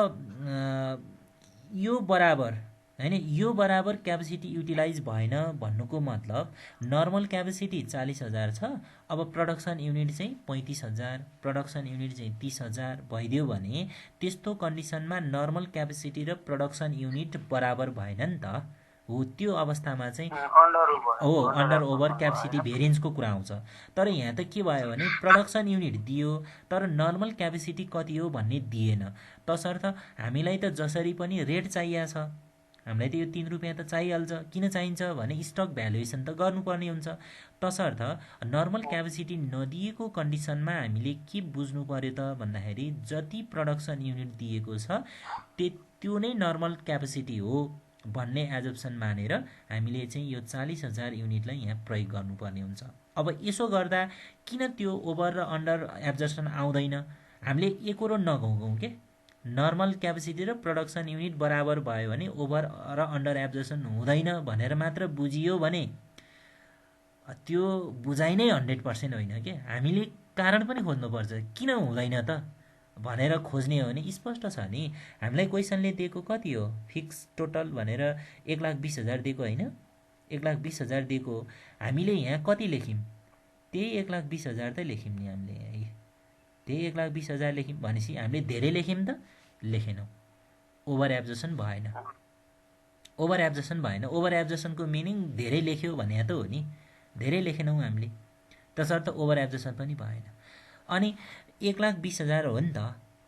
यो बराबर होइन, यो बराबर क्यापेसिटी युटिलाइज भएन भन्नुको मतलब नर्मल क्यापेसिटी 40,000 छ, अब प्रोडक्सन युनिट चाहिँ 35,000, प्रोडक्सन युनिट चाहिँ 30,000 भइदियो भने त्यस्तो कन्डिसनमा नर्मल क्यापेसिटी र प्रोडक्सन युनिट बराबर भएन नि त। हो त्यो अवस्थामा चाहिँ अन्डर ओभर क्यापेसिटी भेरिएन्सको कुरा आउँछ। तर यहाँ त के भयो भने प्रोडक्सन युनिट दियो तर नर्मल क्यापेसिटी कति हो भन्ने दिएन। तसर्थ हामीलाई त जसरी पनि रेट चाहिएको छ, हामीलाई त यो 3 रुपियाँ त चाहिहाल्छ। किन चाहिन्छ भने स्टक भ्यालुएसन त गर्नुपर्ने हुन्छ। तसर्थ नर्मल क्यापेसिटी नदिएको कन्डिसनमा हामीले के बुझ्नु पर्यो त भन्दाखेरि जति प्रोडक्सन युनिट दिएको छ त्यो नै नर्मल क्यापेसिटी हो भन्ने एजप्सन मानेर हामीले चाहिँ यो 40,000 युनिटलाई यहाँ प्रयोग गर्नुपर्ने हुन्छ। अब यसो गर्दा किन त्यो ओभर र अन्डर एब्जर्प्सन आउँदैन? हामीले एकरो नगौँ के, नर्मल क्यापेसिटी र प्रोडक्सन युनिट बराबर भयो भने ओभर र अन्डर एब्जर्प्सन हुँदैन भनेर मात्र बुझियो भने त्यो बुझाइ नै 100% होइन के। हामीले कारण पनि खोज्नुपर्छ किन हुँदैन त भनेर खोज्ने हो भने स्पष्ट छ नि। हामीलाई क्वेसनले दिएको कति हो? फिक्स टोटल भनेर 1,20,000 दिएको होइन, 1,20,000 दिएको। हामीले यहाँ कति लेख्यौँ? त्यही 1,20,000 त लेख्यौँ नि हामीले यहाँ, त्यही 1,20,000 लेख्यौँ भनेपछि हामीले धेरै लेख्यौँ त? लेखेनौँ। ओभर एब्जर्प्सन भएन, ओभर एब्जर्प्सन भएन। ओभर एब्जर्प्सनको मिनिङ धेरै लेख्यो भने त हो नि, धेरै लेखेनौँ हामीले, तसर्थ ओभर एब्जर्प्सन पनि भएन। अनि 1,20,000 हो नि त,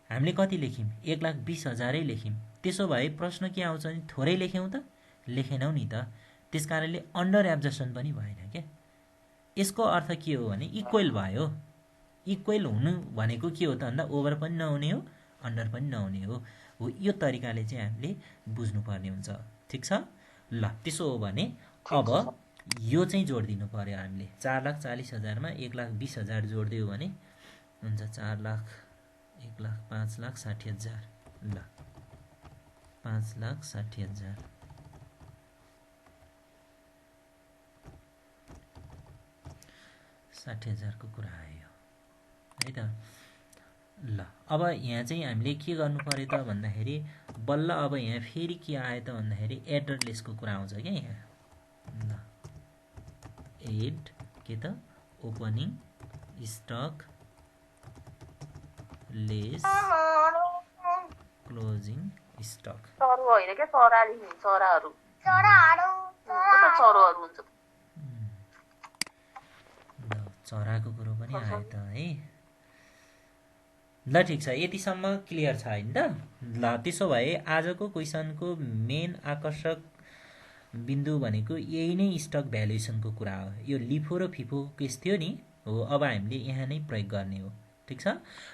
हामीले कति लेख्यौँ? 1,20,000 लेख्यौँ। त्यसो भए प्रश्न के आउँछ भने थोरै लेख्यौँ त? लेखेनौँ नि त। त्यस कारणले अन्डर एब्जर्प्सन पनि भएन क्या। यसको अर्थ के हो भने इक्वल भयो। इक्वल हुनु भनेको के हो त भन्दा ओभर पनि नहुने हो, अन्डर पनि नहुने हो। यो तरिकाले चाहिँ हामीले बुझ्नुपर्ने हुन्छ। ठिक छ? ल त्यसो हो भने अब यो चाहिँ जोडिदिनु पर्यो हामीले। 4,40,000 मा 1,20,000 जोडिदियो भने हुन्छ 4,00,000, 1,05,60,000। ल 5,60,000 60,000 को कुरा आयो है त। ल अब यहाँ चाहिँ हामीले के गर्नु पर्यो त भन्दाखेरि बल्ल अब यहाँ फेरि के आयो त भन्दाखेरि एड्रेसको कुरा आउँछ क्या यहाँ। ल एड के त opening stock less closing stock. चरो होइन क्या, चराहरू चराहरू कता चरोहरू हुन्छ। ल चराको कुरो पनि आयो त है। ल ठिक छ, यतिसम्म क्लियर छ होइन त। ल त्यसो भए आजको क्वेसनको मेन आकर्षक बिन्दु भनेको यही नै स्टक भ्यालुएसनको कुरा हो। यो लिफो र फिफो केस थियो नि हो, अब हामीले यहाँ नै प्रयोग गर्ने हो। ठिक छ।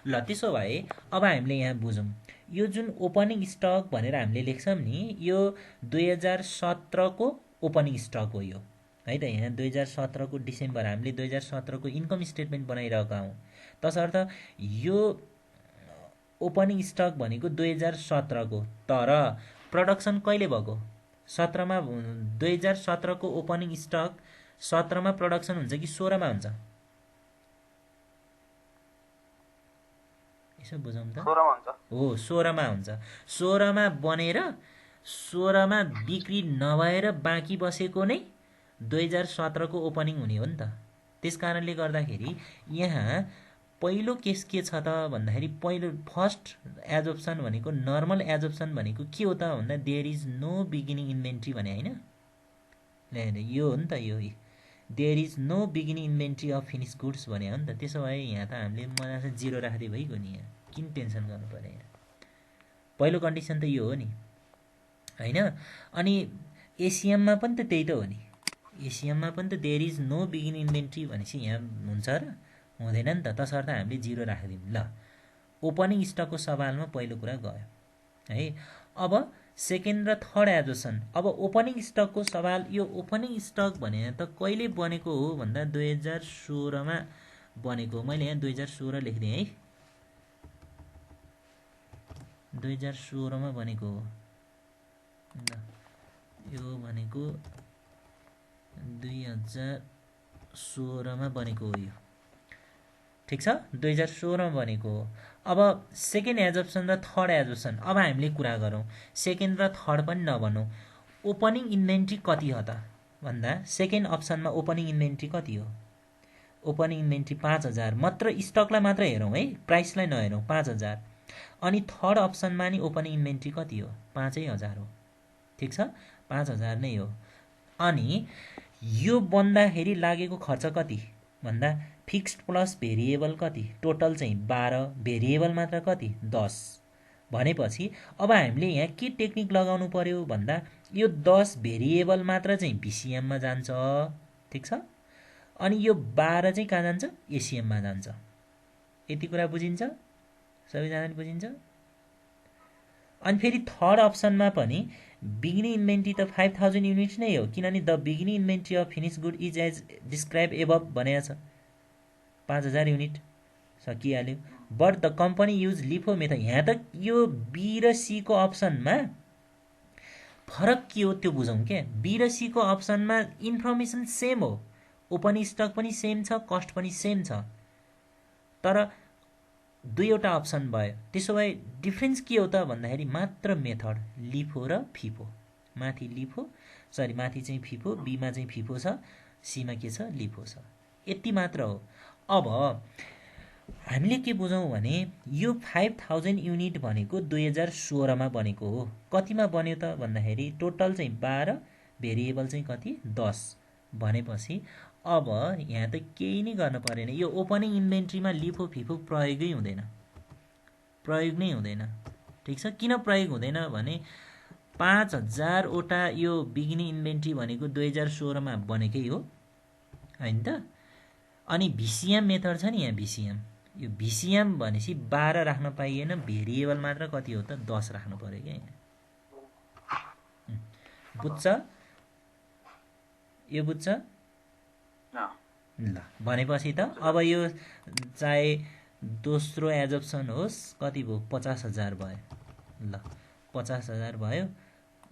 ल त्यसो भए अब हामीले यहाँ बुझौँ, यो जुन ओपनिङ स्टक भनेर हामीले लेख्छौँ नि, यो 2017 को ओपनिङ स्टक हो यो है त। यहाँ 2017 को डिसेम्बर हामीले 2017 को इन्कम स्टेटमेन्ट बनाइरहेका हौँ। तसर्थ यो ओपनिङ स्टक भनेको 2017 को, तर प्रोडक्सन कहिले भएको 17 मा। 2017 को ओपनिङ स्टक 17 मा प्रोडक्सन हुन्छ कि 16 मा हुन्छ? यसो बुझौँ त। 16 मा हुन्छ। हो 16 मा हुन्छ। 16 मा बनेर 16 मा बिक्री नभएर बाँकी बसेको नै 2017 को ओपनिङ हुने हो नि त। त्यस कारणले गर्दाखेरि यहाँ पहिलो केस के छ त भन्दाखेरि पहिलो फर्स्ट एजोप्सन भनेको नर्मल एजोप्सन भनेको के हो त भन्दा there is no beginning inventory भने होइन। ल यो हो नि त, यो there is no beginning inventory of finished goods भने हो नि त। त्यसो भए यहाँ त हामीले मजाले 0 राख्दै भइगयो नि। यहाँ किन टेन्सन गर्नु पर्यो? यहाँ पहिलो कन्डिसन त यो हो नि होइन। अनि एसिएममा पनि त त्यही त हो नि। एसिएममा पनि त there is no beginning inventory भनेपछि यहाँ हुन्छ र हुँदैन नि त। तसर्थ हामीले 0 राखिदिउँ। ल ओपनिङ स्टकको सवालमा पहिलो कुरा गयो है। अब सेकेन्ड र थर्ड एजोसन। अब ओपनिङ स्टकको सवाल, यो ओपनिङ स्टक भने त कहिले बनेको हो भन्दा 2016 मा बनेको। मैले यहाँ 2016 लेखिदिएँ है, 2016 मा बनेको हो। ल यो भनेको 2016 मा बनेको हो यो। ठिक छ, 2016 मा बनेको हो। अब सेकेन्ड एजप्सन र थर्ड एजप्सन अब हामीले कुरा गरौँ। सेकेन्ड र थर्ड पनि नभनौँ। ओपनिङ इन्भेन्ट्री कति हो त भन्दा सेकेन्ड अप्सनमा ओपनिङ इन्भेन्ट्री कति हो? ओपनिङ इन्भेन्ट्री 5,000 मात्र। स्टकलाई मात्र हेरौँ है, प्राइसलाई नहेरौँ। 5,000। अनि थर्ड अप्सनमा नि ओपनिङ इन्भेन्ट्री कति हो? 5,000 हो। ठिक छ, 5,000 नै हो। अनि यो बन्दाखेरि लागेको खर्च कति भन्दा फिक्स्ड प्लस भेरिएबल कति? टोटल चाहिँ 12, भेरिएबल मात्र कति? 10 भनेपछि अब हामीले यहाँ के टेक्निक लगाउनु पर्यो भन्दा यो 10 भेरिएबल मात्र चाहिँ भिसिएममा जान्छ। ठिक छ। अनि यो 12 चाहिँ कहाँ जान्छ? एसिएममा जान्छ। यति कुरा बुझिन्छ? सबैजनाले बुझिन्छ? अनि फेरि थर्ड अप्सनमा पनि बिगिनिङ इन्भेन्ट्री त 5,000 युनिट्स नै हो, किनभने the beginning inventory of finish good is as describe above भनेको छ। 5,000 युनिट सकिहाल्यो। But the company use LIFO method. यहाँ त यो बी र सी को अप्सनमा फरक के हो त्यो बुझौँ क्या। बी र सी को अप्सनमा इन्फर्मेसन सेम हो, ओपनिङ स्टक पनि सेम छ, कस्ट पनि सेम छ, तर दुईवटा अप्सन भयो। त्यसो भए डिफ्रेन्स के हो त भन्दाखेरि मात्र मेथड, लिफो र फिफो। माथि लिफो, सरी माथि चाहिँ फिफो, बीमा चाहिँ फिफो छ, सीमा के छ? लिफो छ। यति मात्र हो। अब हामीले के बुझौँ भने यो 5,000 युनिट भनेको 2016 मा बनेको हो। कतिमा बन्यो त भन्दाखेरि टोटल चाहिँ 12, भेरिएबल चाहिँ कति? 10 भनेपछि अब यहाँ त केही नै गर्न परेन। यो ओपनिङ इन्भेन्ट्रीमा लिफो फिफो प्रयोगै हुँदैन, प्रयोग नै हुँदैन। ठिक छ। किन प्रयोग हुँदैन भने 5,000 वटा यो बिगिनिङ इन्भेन्ट्री भनेको 2016 मा बनेकै हो होइन त। अनि भिसिएम मेथड छ नि यहाँ, भिसिएम, यो भिसिएम भनेपछि 12 राख्न पाइएन, भेरिएबल मात्र कति हो त? 10 राख्नु पर्यो क्या यहाँ। बुझ्छ? यो बुझ्छ? ल भनेपछि त अब यो चाहे दोस्रो एजप्सन होस् कति भयो? 50,000 भयो। ल 50,000 भयो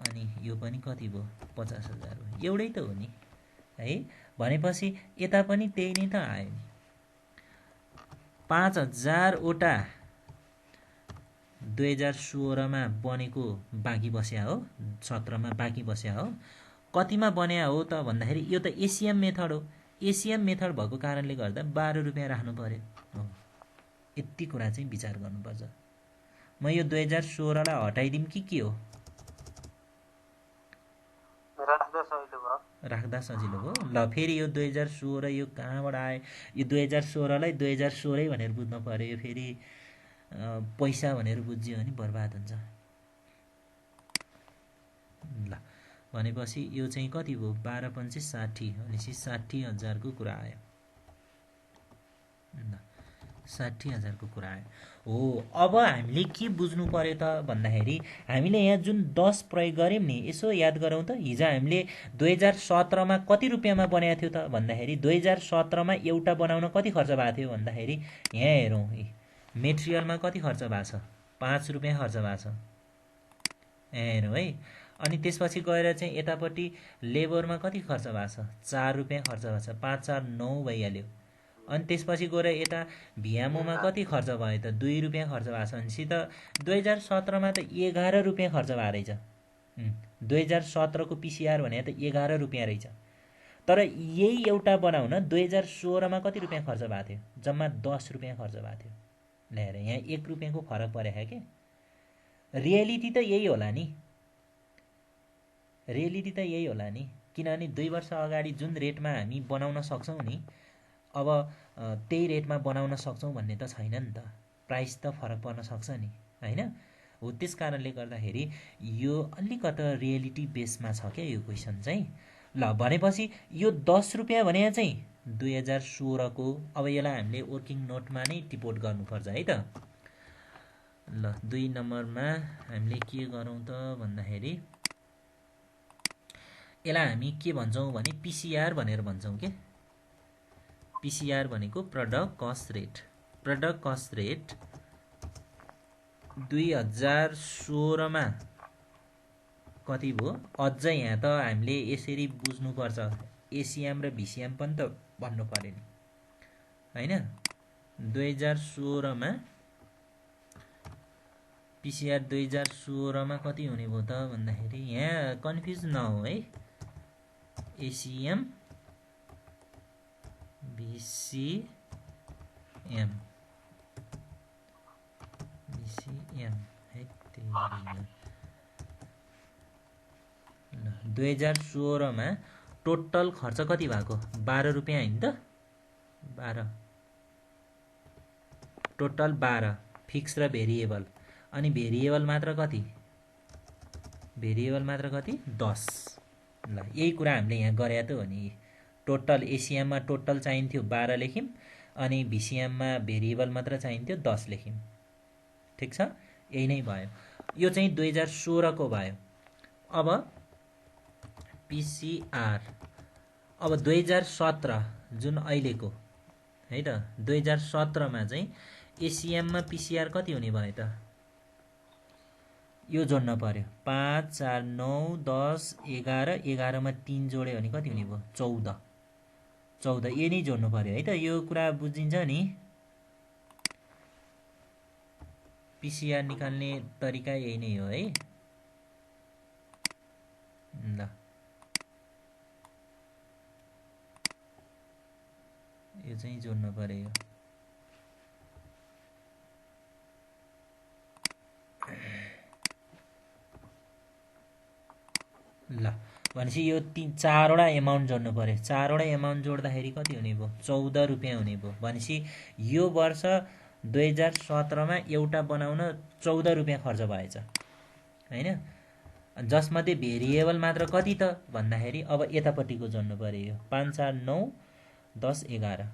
अनि यो पनि कति भयो 50,000 भयो एउटै त हो नि है भनेपछि यता पनि त्यही नै त आयो नि 5,000 वटा 2016 मा बनेको बाँकी बस्या हो 17 मा बाँकी बस्या हो कतिमा बन्या हो त भन्दाखेरि यो त एसीएम मेथड हो एसीएम मेथड भएको कारणले गर्दा 12 रुपैयाँ राख्नु पर्यो हो यति कुरा चाहिँ विचार गर्नुपर्छ म यो 2016 लाई हटाइदिम कि के हो राख्दा सजिलो भयो ल फेरि यो 2016 यो कहाँबाट आयो यो 2016 लाई 2016 भनेर बुझ्नु पर्यो यो फेरि पैसा भनेर बुझ्यो भने बर्बाद हुन्छ ल भनेपछि यो चाहिँ कति भयो 12 पंचे 60 भनेपछि 60,000 को कुरा आयो ल 60,000 को कुरा आयो हो अब हामीले के बुझ्नु पर्यो त भन्दाखेरि हामीले यहाँ जुन 10 प्रयोग गर्यौं नि यसो याद गरौँ त हिजो हामीले 2017 मा कति रुपैयाँमा बनाएको थियो त भन्दाखेरि 2017 मा एउटा बनाउन कति खर्च भएको थियो भन्दाखेरि यहाँ हेरौँ मेटेरियलमा कति खर्च भएको छ 5 रुपैयाँ खर्च भएको छ हेरौँ है अनि त्यसपछि गएर चाहिँ यतापट्टि लेबरमा कति खर्च भएको छ 4 रुपैयाँ खर्च भएको छ 5 4 9 भइहाल्यो अनि त्यसपछि गएर यता भियामोमा कति खर्च भयो त 2 रुपैयाँ खर्च भएको छ भनेपछि त 2017 मा त 11 रुपैयाँ खर्च भएको रहेछ 2017 को पीसीआर भने त 11 रुपैयाँ रहेछ तर यही एउटा बनाउन 2016 मा कति रुपैयाँ खर्च भएको थियो जम्मा 10 रुपैयाँ खर्च भएको थियो ल्याएर यहाँ 1 रुपैयाँको फरक परेको के रियलिटी त यही होला नि रियलिटी त यही होला नि किनभने 2 वर्ष अगाडि जुन रेटमा हामी बनाउन सक्छौं नि अब त्यही रेटमा बनाउन सक्छौं भन्ने त छैन नि त प्राइस त फरक पर्न सक्छ नि हैन हो त्यसकारणले गर्दाखेरि यो अलिकता रियलिटी बेसमा छ के यो क्वेशन चाहिँ ल भनेपछि यो 10 रुपैयाँ भने चाहिँ 2016 को अब यसलाई हामीले वर्किङ नोटमा नै टिपोट गर्नुपर्छ है त ल 2 नम्बरमा हामीले के गरौँ त भन्दाखेरि यसलाई हामी के भन्छौं भने पीसीआर भनेर भन्छौं के पीसीआर भनेको प्रोडक्ट कस्ट रेट 2016 मा कति भयो अझ यहाँ त हामीले यसरी बुझ्नु पर्छ एसीएम र बीसीएम पनि त भन्नु पर्यो नि हैन 2016 मा पीसीआर 2016 मा कति हुने भयो त भन्दाखेरि यहाँ कन्फ्युज नहो है एसीएम बीसीएम है त्यही 2016 मा टोटल खर्च कति भएको 12 रुपैयाँ हैन त 12 टोटल 12 फिक्स र भेरिएबल अनि भेरिएबल मात्र कति 10 ल यही कुरा हामीले यहाँ गरे त हो नि टोटल एसीएम मा टोटल चाहिन्थ्यो 12 लेखिम अनि बीसीएम मा भेरिएबल मात्र चाहिन्थ्यो 10 लेखिम ठीक छ यही नै भयो यो चाहिँ 2016 को भयो अब पीसीआर अब 2017 जुन अहिलेको है त 2017 मा चाहिँ एसीएम मा पीसीआर कति हुने भयो त यो जोड्न पर्यो 5 4 9 10 11 11 मा 3 जोड्यो भने कति हुने भयो 14 यो नै जोड्नु पर्यो है त यो कुरा बुझिन्छ नि पीसीआर निकाल्ने तरिका यही नै हो है ल यो चाहिँ जोड्नु पर्यो ल भनेपछि यो 4 वटा एमाउन्ट जोड्नु पर्यो 4 वटा एमाउन्ट जोड्दाखेरि कति हुने भयो 14 रुपैयाँ हुने भयो भनेपछि यो वर्ष 2017 मा एउटा बनाउन 14 रुपैयाँ खर्च भएछ हैन जसमध्ये भेरिएबल मात्र कति त भन्दाखेरि अब यतापट्टिको जोड्नु पर्यो यो 5 4 9 10 11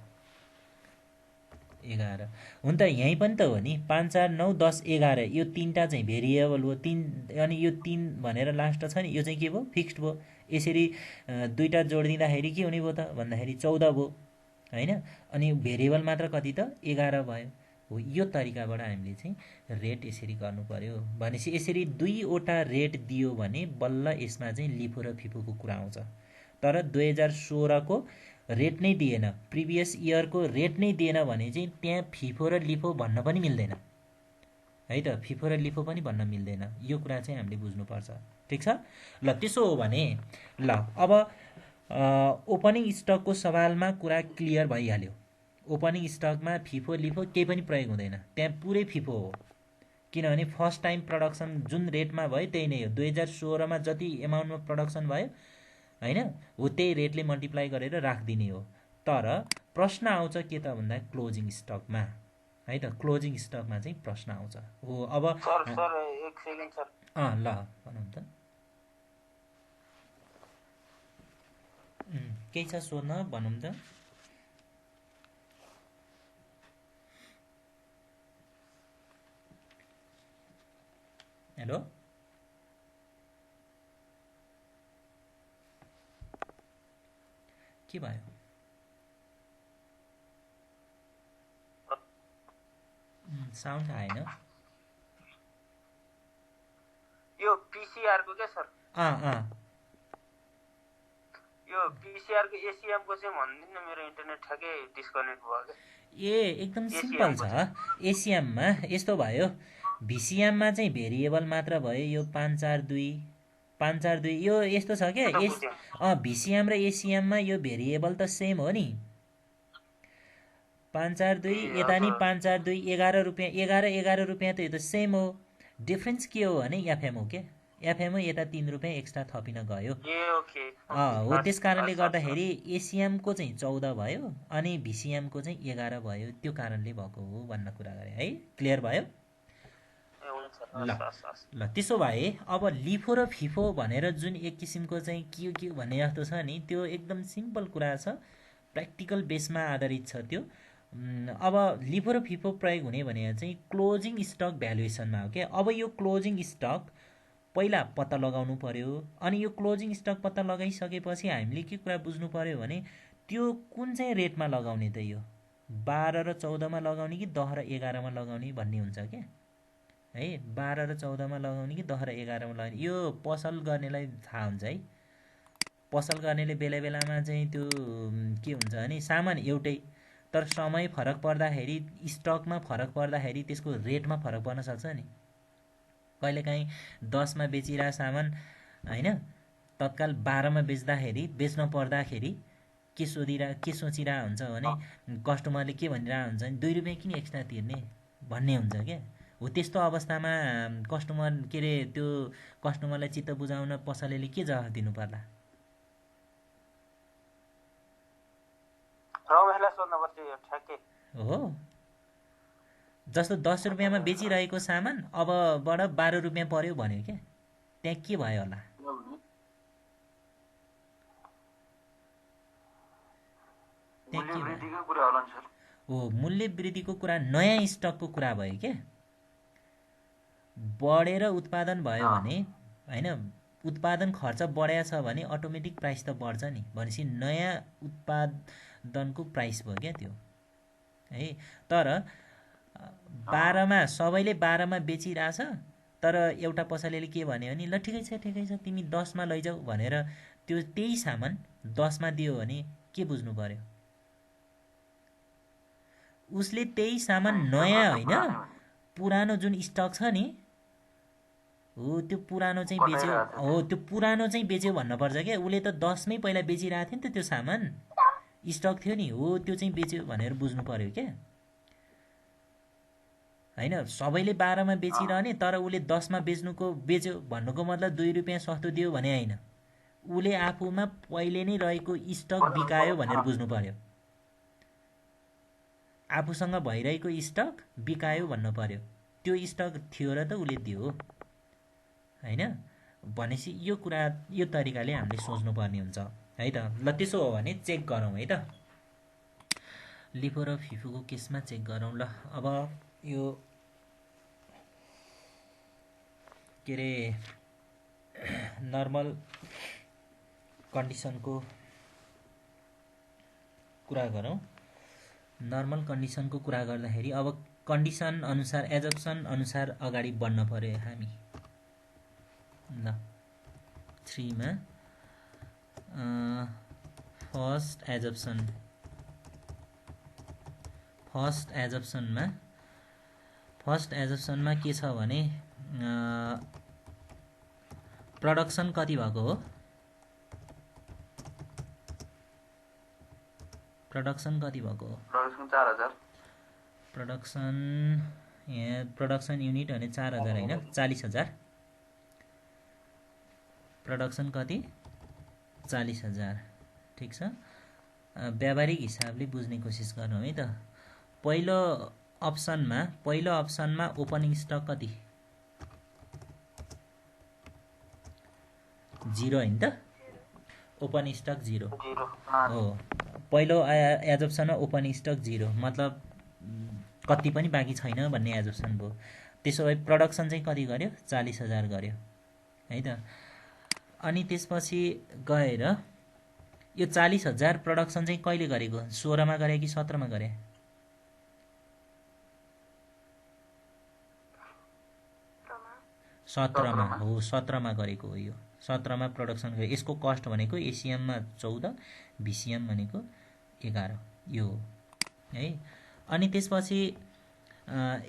हुन त यही पनि त हो नि 5 4 9 10 11 यो तीनटा चाहिँ भेरिएबल हो 3 अनि यो 3 भनेर लास्ट छ नि यो चाहिँ के भयो फिक्स्ड भयो यसरी दुईटा जोड दिँदाखेरि के हुने भयो त भन्दाखेरि 14 भयो हैन अनि भेरिएबल मात्र कति त 11 भयो हो यो तरिकाबाट हामीले चाहिँ रेट यसरी गर्नु पर्यो। भनेपछि यसरी दुईवटा रेट दियो भने बल्ल यसमा चाहिँ लिफो र फिफोको कुरा आउँछ। तर 2016को रेट नै दिएन, प्रिभियस इयरको रेट नै दिएन भने चाहिँ त्यहाँ फिफो र लिफो भन्न पनि मिल्दैन है त, फिफो र लिफो पनि भन्न मिल्दैन। यो कुरा चाहिँ हामीले बुझ्नुपर्छ। ठिक छ। ल त्यसो हो भने ल अब ओपनिङ स्टकको सवालमा कुरा क्लियर भइहाल्यो। ओपनिङ स्टकमा फिफो लिफो केही पनि प्रयोग हुँदैन, त्यहाँ पुरै फिफो हो। किनभने फर्स्ट टाइम प्रडक्सन जुन रेटमा भयो त्यही नै हो। 2016मा जति एमाउन्टमा प्रडक्सन भयो होइन, हो त्यही रेटले मल्टिप्लाई गरेर राखिदिने हो। तर प्रश्न आउँछ के त भन्दा क्लोजिङ स्टकमा है त, क्लोजिङ स्टकमा चाहिँ प्रश्न आउँछ। हो अब सर एक सेकेन्ड सर। ल भनौँ त, केही छ सोध्न भनौँ त। हेलो के भयो? साउन्ड आएन। यो पीसीआर को क्या सर? यो पीसीआर को एसीएम को चाहिँ भन्दिन, मेरो इन्टरनेट ठ्याक्कै डिस्कनेक्ट भयो क्या। एकदम सिम्पल छ। एसीएममा यस्तो भयो, भिसिएममा चाहिँ भेरिएबल मात्र भयो। यो 542 यो यस्तो छ क्या। भिसिएम र एसीएममा यो भेरिएबल त सेम हो नि। 542 यता नि 542, 11 रुपियाँ 11 रुपियाँ त यो त सेम हो। डिफ्रेन्स के हो भने एफएम हो क्या। एफएमओ यता 3 रुपियाँ एक्स्ट्रा थपिन गयो। हो त्यस कारणले गर्दाखेरि एसीएमको चाहिँ 14 भयो अनि भिसिएमको चाहिँ 11 भयो। त्यो कारणले भएको हो भन्न कुरा गरे है। क्लियर भयो? ल त्यसो भए अब लिफो र फिफो भनेर जुन एक किसिमको चाहिँ के भन्ने जस्तो छ नि, त्यो एकदम सिम्पल कुरा छ, प्र्याक्टिकल बेसमा आधारित छ त्यो। अब लिफो र फिफो प्रयोग हुने भने चाहिँ क्लोजिङ स्टक भ्यालुएसनमा हो क्या। अब यो क्लोजिङ स्टक पहिला पत्ता लगाउनु पर्यो। अनि यो क्लोजिङ स्टक पत्ता लगाइसकेपछि हामीले के कुरा बुझ्नु पर्यो भने त्यो कुन चाहिँ रेटमा लगाउने त, यो 12 र 14मा लगाउने कि 10 र 11मा लगाउने भन्ने हुन्छ क्या है। 12 र 14मा लगाउने कि 10 र 11मा लगाउने, यो पसल गर्नेलाई थाहा हुन्छ है। पसल गर्नेले बेला बेलामा चाहिँ त्यो के हुन्छ भने सामान एउटै तर समय फरक पर्दाखेरि, स्टकमा फरक पर्दाखेरि त्यसको रेटमा फरक पर्न सक्छ नि। कहिलेकाहीँ 10मा बेचिरहेको सामान होइन तत्काल 12मा बेच्न पर्दाखेरि के सोचिरहेको हुन्छ भने कस्टमरले के भनिरहेको हुन्छ भने 2 रुपियाँ किन एक्स्ट्रा तिर्ने भन्ने हुन्छ क्या। हो त्यस्तो अवस्थामा कस्टमर के अरे त्यो कस्टमरलाई चित्त बुझाउन पसलेले के जवाफ दिनु पर्ला? हो जस्तो 10 रुपियाँमा बेचिरहेको सामान अबबाट 12 रुपियाँ पर्यो भन्यो क्या, त्यहाँ के भयो होला? हो मूल्य वृद्धिको कुरा, नयाँ स्टकको कुरा भयो क्या। बढेर उत्पादन भयो भने होइन, उत्पादन खर्च बढ्या छ भने अटोमेटिक प्राइस त बढ्छ नि। भनेपछि नयाँ उत्पादनको प्राइस भयो क्या त्यो है। तर 12मा सबैले 12मा बेचिरहेछ, तर एउटा पसलेले के भन्यो भने ल ठिकै छ तिमी 10मा लैजाऊ भनेर त्यो त्यही सामान 10मा दियो भने के बुझ्नु पर्यो? उसले त्यही सामान नयाँ होइन पुरानो जुन स्टक छ नि, हो त्यो पुरानो चाहिँ बेच्यो, हो त्यो पुरानो चाहिँ बेच्यो भन्नुपर्छ क्या। उसले त 10मै पहिला बेचिरहेको थियो नि त त्यो सामान, स्टक थियो नि, हो त्यो चाहिँ बेच्यो भनेर बुझ्नु पर्यो क्या होइन। सबैले 12मा बेचिरहने तर उसले 10मा बेच्यो भन्नुको मतलब 2 रुपियाँ सस्तो दियो भने होइन, उसले आफूमा पहिले नै रहेको स्टक बिकायो भनेर बुझ्नु पर्यो। आफूसँग भइरहेको स्टक बिकायो भन्नु पर्यो। त्यो स्टक थियो र त उसले दियो होइन। भनेपछि यो कुरा यो तरिकाले हामीले सोच्नुपर्ने हुन्छ है त। ल त्यसो हो भने चेक गरौँ है त, लिफो र फिफोको केसमा चेक गरौँ। ल अब यो के अरे नर्मल कन्डिसनको कुरा गरौँ। नर्मल कन्डिसनको कुरा गर्दाखेरि अब कन्डिसन अनुसार एजप्सन अनुसार अगाडि बढ्न पर्यो हामी। ल 3 मा फर्स्ट एजप्सनमा के छ भने प्रोडक्सन कति भएको हो? प्रोडक्सन कति भएको हो? प्रोडक्सन 4000। प्रोडक्सन युनिट भने 4000 होइन 40000। प्रोडक्सन कति? 40000। ठिक छ। व्यावहारिक हिसाबले बुझ्ने कोसिस गर्नु है त। पहिलो अप्सनमा ओपनिङ स्टक कति? 0 हैन त? ओपन स्टक 0 हो। पहिलो एजप्सनमा ओपनिङ स्टक 0 मतलब कति पनि बाँकी छैन भन्ने एजप्सन भयो। त्यसो भए प्रोडक्सन चाहिँ कति गर्यो? 40000 गर्यो है त। अनि त्यसपछि गएर यो 40000 प्रोडक्सन चाहिँ कहिले गरेको? 16 मा गरे कि 17 मा गरे? 17 मा हो। 17 मा गरेको हो यो। 17 मा प्रोडक्सन गरे। यसको कस्ट भनेको एसिएम मा 14, बीसीएम भनेको 11 यो हो है। अनि त्यसपछि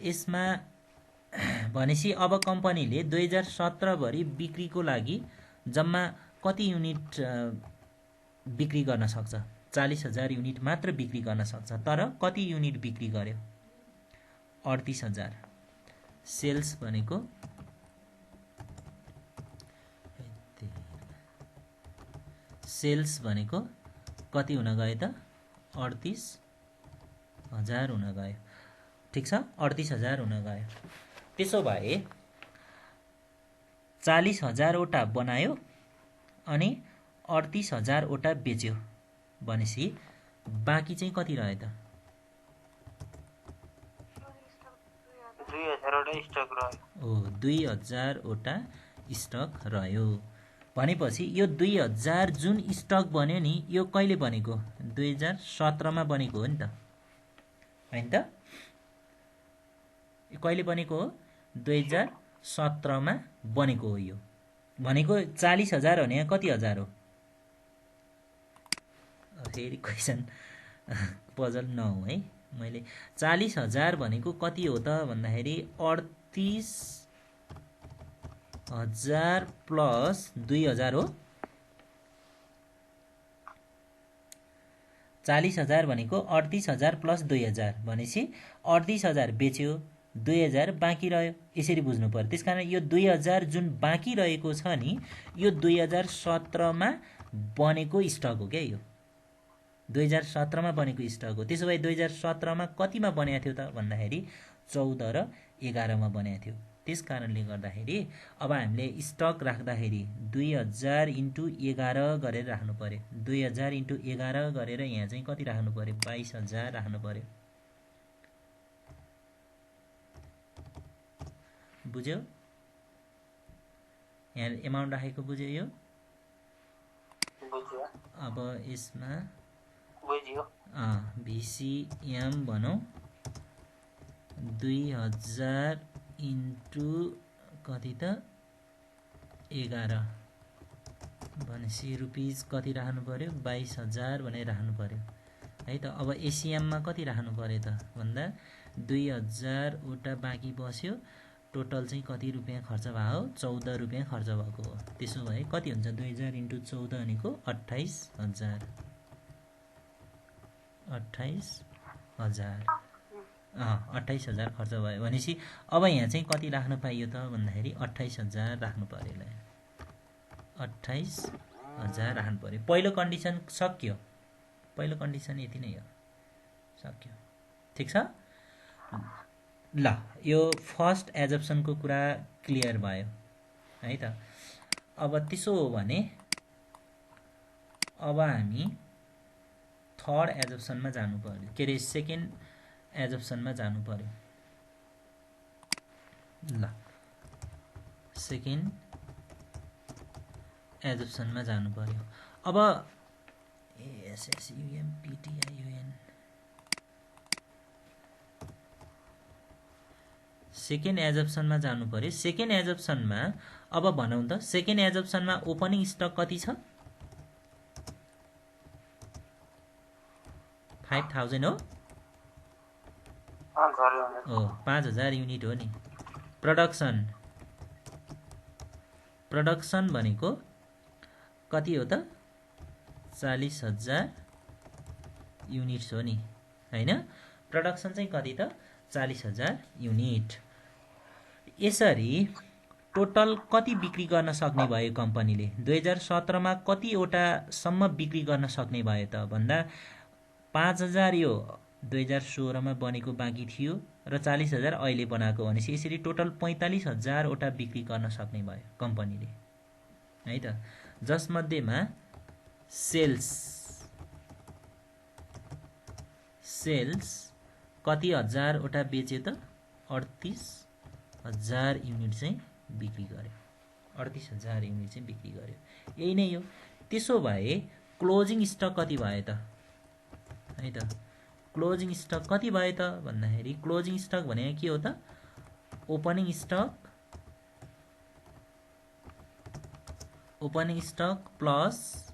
यसमा भनेपछि अब कम्पनीले 2017 भरि बिक्रीको लागि जम्मा कति युनिट बिक्री गर्न सक्छ? 40000 युनिट मात्र बिक्री गर्न सक्छ। तर कति युनिट बिक्री गर्यो? 38000। सेल्स भनेको कति हुन गयो त? 38000 हुन गयो। ठिक छ, 38000 हुन गयो। त्यसो भए 40000 वटा बनायो अनि 38000 वटा बेच्यो भनेपछि बाँकी चाहिँ कति रह्यो त? 2000 वटा स्टक रह्यो। 2000 वटा स्टक रह्यो भनेपछि यो 2000 जुन स्टक बन्यो नि यो कहिले बनेको? 2017 मा बनेको हो नि त हैन त? यो कहिले बनेको हो? 2017 मा बनेको हो। यो भनेको 40000 भने यहाँ कति हजार हो? फेरि क्वेसन पजल नहो है। मैले 40000 भनेको कति हो त भन्दाखेरि 38000 प्लस 2000 हो। 40000 भनेको 38000 प्लस 2000 भनेपछि 38000 बेच्यो, 2000 बाँकी रह्यो। यसरी बुझ्नु पर्यो। त्यसकारण यो 2000 जुन बाँकी रहेको छ नि यो 2017 मा बनेको स्टक हो क्या। यो 2017 मा बनेको स्टक हो। त्यसो भए 2017 मा कतिमा बनेको थियो त भन्दाखेरि 14 र 11 मा बनेको थियो। त्यस कारणले गर्दाखेरि अब हामीले स्टक राख्दाखेरि 2000 × 11 गरेर राख्नु पर्यो। 2000 × 11 गरेर यहाँ चाहिँ कति राख्नु पर्यो? 22000 राख्नु पर्यो। बुझ्यो? यहाँ एमाउन्ट राखेको बुझ्यो यो? बुझ्यो। अब यसमा बुझ्यो। VCM भनौँ 2000 × कति त 11 भनेपछि रुपिस कति राख्नु पर्यो? 22000 भनेर राख्नु पर्यो है त। अब एसिएममा कति राख्नु पर्यो त भन्दा 2000 वटा बाँकी बस्यो। टोटल चाहिँ कति रुपियाँ खर्च भयो? 14 रुपियाँ खर्च भएको हो। त्यसो भए कति हुन्छ? 2000 × 14 भनेको 28000। 28000 28000 खर्च भयो भनेपछि अब यहाँ चाहिँ कति राख्न पाइयो त भन्दाखेरि 28000 राख्नु पर्यो। यसलाई 28000 राख्नु पर्यो। पहिलो कन्डिसन सक्यो। पहिलो कन्डिसन यति नै हो, सक्यो। ठिक छ। ल यो फर्स्ट एजप्सनको कुरा क्लियर भयो है त। अब त्यसो हो भने अब हामी थर्ड एजप्सनमा जानु पर्यो। के अरे सेकेन्ड एजप्सनमा जानु पर्यो। ल सेकेन्ड एजप्सनमा जानु पर्यो। अब ASSUMPTIUN सेकेन्ड एजप्सनमा जानु पर्यो। सेकेन्ड एजप्सनमा अब भनौँ त, सेकेन्ड एजप्सनमा ओपनिङ स्टक कति छ? 5000 हो? हो, 5000 युनिट हो नि। प्रोडक्सन भनेको कति हो त? 40000 युनिट्स हो नि, हैन? प्रोडक्सन चाहिँ कति त? 40000 युनिट। यसरी टोटल कति बिक्री गर्न सक्ने भयो कम्पनीले? 2017 मा कतिवटासम्म बिक्री गर्न सक्ने भयो त भन्दा 5000 यो 2016 मा बनेको बाँकी थियो र 40000 अहिले बनाएको, भनेपछि यसरी टोटल 45000 वटा बिक्री गर्न सक्ने भयो कम्पनीले, है त। जसमध्येमा सेल्स कति हजार वटा बेच्यो त? 38000 युनिट चाहिँ बिक्री गर्यो। 38000 युनिट चाहिँ बिक्री गर्यो। यही नै हो। त्यसो भए क्लोजिङ स्टक कति भयो त? है त, क्लोजिङ स्टक कति भयो त भन्दाखेरि क्लोजिङ स्टक भनेको के हो त? Opening stock plus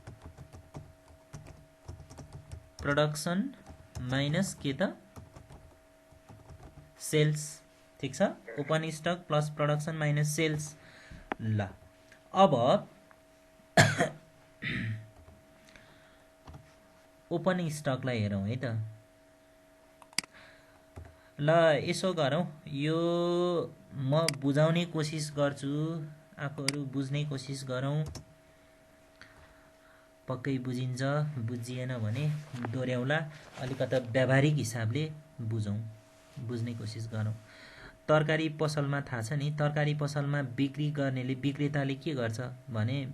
production minus के त? सेल्स। ठीक छ, opening stock plus production minus sales. ल अब ओपनिङ स्टकलाई हेरौँ है त। ल यसो गरौँ, यो म बुझाउने कोसिस गर्छु, आफूहरू बुझ्ने कोसिस गरौँ। पक्कै बुझिन्छ, बुझिएन भने दोहोऱ्याउला। अलिकता व्यावहारिक हिसाबले बुझौँ, बुझ्ने कोसिस गरौँ। तरकारी पसलमा थाहा छ नि, तरकारी पसलमा बिक्री गर्नेले, विक्रेताले के गर्छ भने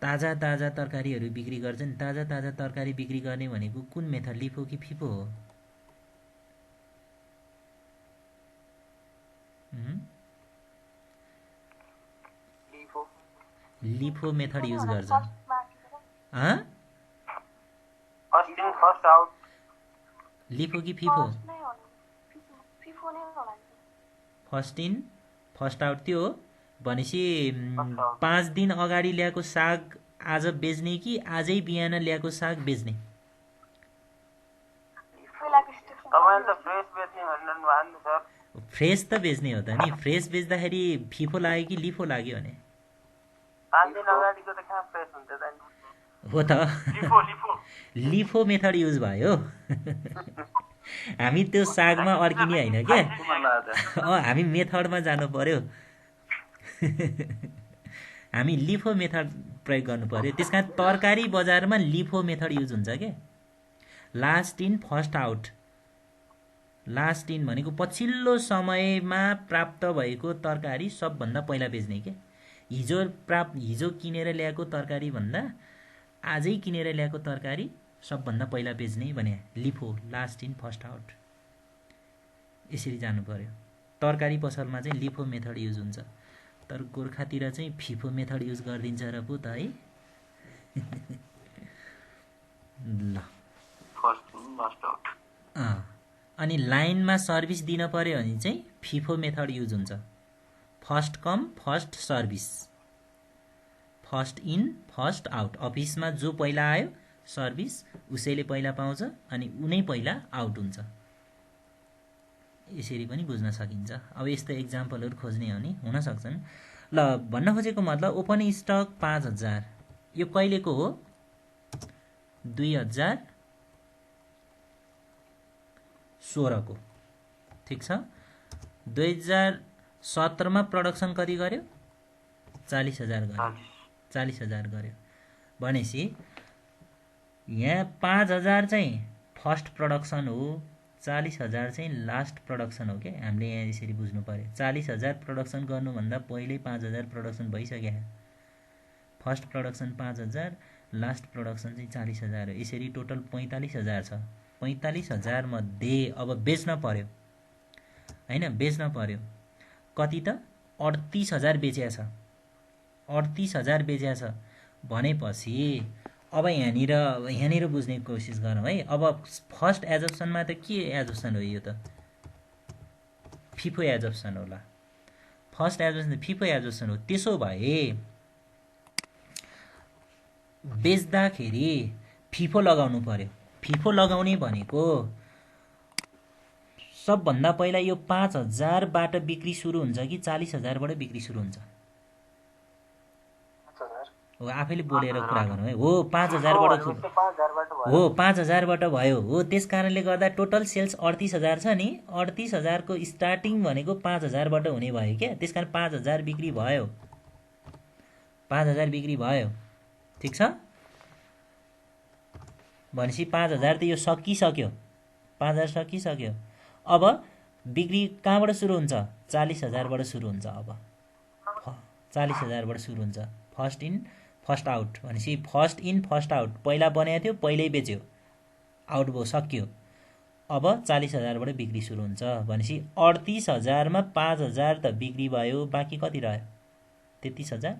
ताजा तरकारीहरू बिक्री गर्छ नि। ताजा तरकारी बिक्री गर्ने भनेको कुन मेथड? लिफो कि फिफो हो? लिफो मेथड युज गर्छ। लिफो कि FIFO? First in first out. त्यो हो भनेपछि 5 दिन अगाडि ल्याएको साग आज बेच्ने कि आजै बिहान ल्याएको साग बेच्ने? फ्रेस त बेच्ने हो त नि। फ्रेस बेच्दाखेरि फिफो लाग्यो कि लिफो लाग्यो भने? हो त, लिफो मेथड युज भयो। हामी त्यो सागमा अड्किने होइन क्या, हामी मेथडमा जानु पर्यो। हामी लिफो मेथड प्रयोग गर्नु पर्यो। त्यस कारण तरकारी बजारमा लिफो मेथड युज हुन्छ क्या। Last in first out. Last in भनेको पछिल्लो समयमा प्राप्त भएको तरकारी सबभन्दा पहिला बेच्ने के। हिजो किनेर ल्याएको तरकारी भन्दा आजै किनेर ल्याएको तरकारी सबभन्दा पहिला बेच्ने भने LIFO, last in first out. यसरी जानु पर्यो। तरकारी पसलमा चाहिँ लिफो मेथड युज हुन्छ, तर गोर्खातिर चाहिँ फिफो मेथड युज गरिदिन्छ र पो त है। ल अनि लाइनमा सर्भिस दिन पर्यो भने चाहिँ फिफो मेथड युज हुन्छ। First come first service, first in first out. अफिसमा जो पहिला आयो सर्भिस उसैले पहिला पाउँछ अनि उनै पहिला आउट हुन्छ। यसरी पनि बुझ्न सकिन्छ। अब यस्तो एक्जाम्पलहरू खोज्ने हो नि हुन सक्छन्। ल भन्न खोजेको मतलब ओपनिङ स्टक 5000 यो कहिलेको हो? 2016 को। ठीक छ। 2017 मा प्रोडक्सन कति गर्यो? 40000 गर्यो। 40000 गर्यो भनेपछि यहाँ 5000 चाहिँ फर्स्ट प्रोडक्सन हो, 40000 चाहिँ लास्ट प्रोडक्सन हो क्या। हामीले यहाँ यसरी बुझ्नु पर्यो। 40000 प्रोडक्सन गर्नुभन्दा पहिल्यै 5000 प्रोडक्सन भइसक्यो। फर्स्ट प्रोडक्सन 5000, लास्ट प्रोडक्सन चाहिँ 40000 हो। यसरी टोटल 45000 छ। 45000 मध्ये अब बेच्न पर्यो हैन, बेच्न पर्यो कति त? 38000 बेचेको छ। 38000 बेचेको छ भनेपछि अब यहाँनिर बुझ्ने कोसिस गरौँ है। अब फर्स्ट एजप्सनमा त के एजप्सन हो यो त? फिफो एजप्सन होला, फर्स्ट एजप्सन फिफो एजप्सन हो। त्यसो भए बेच्दाखेरि फिफो लगाउनु पर्यो। फिफो लगाउने भनेको सबभन्दा पहिला यो 5000बाट बिक्री सुरु हुन्छ कि 40000बाट बिक्री सुरु हुन्छ? हो, आफैले बोलेर कुरा गरौँ है। हो 5000बाट हो 5000बाट भयो। हो त्यस कारणले गर्दा टोटल सेल्स 38000 छ नि, 38000 को स्टार्टिङ भनेको 5000बाट हुने भयो क्या। त्यस कारण 5000 बिक्री भयो, 5000 बिक्री भयो। ठिक छ भनेपछि 5000 त यो सकिसक्यो, 5000 सकिसक्यो। अब बिक्री कहाँबाट सुरु हुन्छ? 40000बाट सुरु हुन्छ। अब 40000बाट सुरु हुन्छ। फर्स्ट इन फर्स्ट आउट भनेपछि फर्स्ट इन फर्स्ट आउट, पहिला बनाएको थियो पहिल्यै बेच्यो, आउट भयो, सक्यो। अब 40000बाट बिक्री सुरु हुन्छ भनेपछि 38000 मा 5000 त बिक्री भयो, बाँकी कति रह्यो? 33000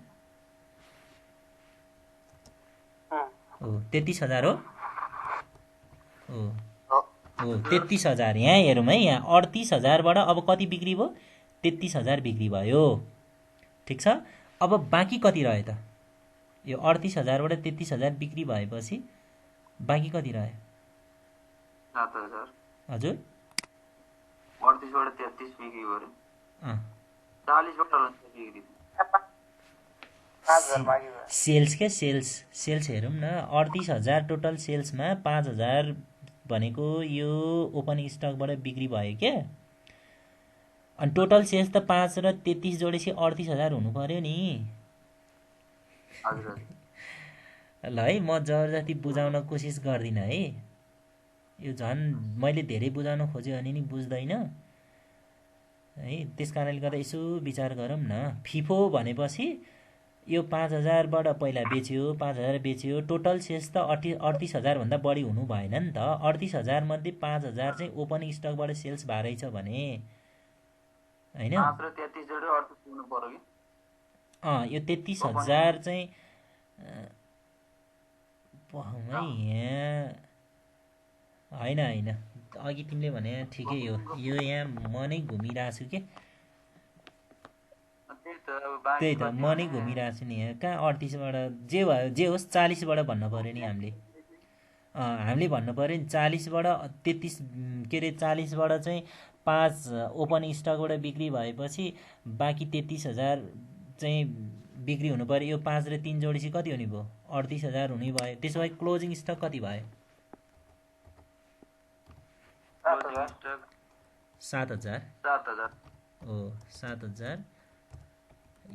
हो, 33000 हो। हो 33000। यहाँ हेरौँ है, यहाँ 38000बाट अब कति बिक्री भयो? 33000 बिक्री भयो। ठिक छ। अब बाँकी कति रह्यो त? यो 38000बाट 33000 बिक्री भएपछि बाँकी कति रह्यो? 7000। हजुर 38बाट 33 बिक्री गऱ्यो, 40बाट बिक्री, 5000 बाँकी भयो। सेल्स के सेल्स हेरौँ न। 38000 टोटल सेल्समा 5000 भनेको यो ओपनिङ स्टकबाट बिक्री भयो क्या। अनि टोटल सेल्स त 5 र 33 जोडेपछि 38000 हुनु पर्यो नि। ल है, म जबरजस्ती बुझाउन कोसिस गर्दिनँ है। यो झन् मैले धेरै बुझाउन खोज्यो भने नि बुझ्दैन है। त्यस कारणले गर्दा यसो विचार गरौँ न। फिफो भनेपछि यो 5000बाट पहिला बेच्यो, 5000 बेच्यो, टोटल सेल्स त 38000 भन्दा बढी हुनु भएन नि त। 38000 मध्ये 5000 चाहिँ ओपनिङ स्टकबाट सेल्स भएछ भने हैन? 5 र 33 जोड्यो 38 हुनु पर्यो कि। यो 33000 चाहिँ यहाँ होइन, अघि तिमीले भने ठिकै हो। यो यहाँ म नै घुमिरहेको छु के। त्यही त म नै घुमिरहेको छु नि यहाँ। कहाँ 38बाट जे भयो जे होस् 40बाट भन्नु पऱ्यो नि हामीले भन्नु पऱ्यो नि। 40बाट 33 के अरे 40बाट चाहिँ 5 ओपनिङ स्टकबाट बिक्री भएपछि बाँकी 33000 चाहिँ बिक्री हुनु पऱ्यो। यो 5 र 3 जोडेपछि कति हुने भयो? 38000 हुने भयो। त्यसो भए क्लोजिङ स्टक कति भयो? 7000 हो, 7000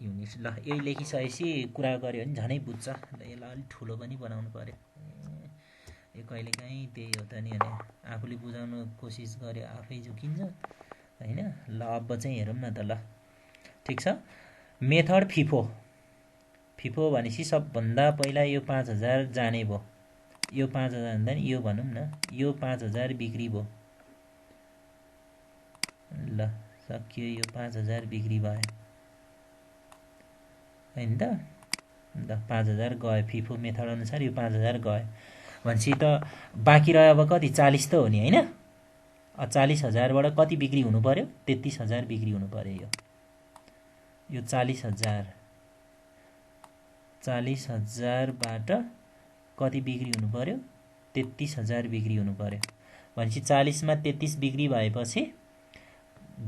युनिट। ल यही लेखिसकेपछि कुरा गऱ्यो भने झनै बुझ्छ। ल यसलाई अलिक ठुलो पनि बनाउनु पऱ्यो। यो कहिलेकाहीँ त्यही हो त नि। अनि आफूले बुझाउन कोसिस गर्यो आफै झुकिन्छ होइन। ल अब चाहिँ हेरौँ न त। ल ठिक छ। मेथड फिफो भनेपछि सबभन्दा पहिला यो 5000 जाने भयो। यो 5000 भन्दा नि यो भनौँ न, यो 5000 बिक्री भयो। ल सक्यो, यो 5000 बिक्री भयो होइन त। ल 5000 गयो, फिफो मेथड अनुसार यो 5000 गयो भनेपछि त बाँकी रह्यो अब कति? 40 त हो नि होइन। 40000बाट कति बिक्री हुनु पर्यो? 33000 बिक्री हुनु पर्यो। यो 40000बाट कति बिक्री हुनु पर्यो? 33000 बिक्री हुनु पर्यो भनेपछि 40 मा 33 बिक्री भएपछि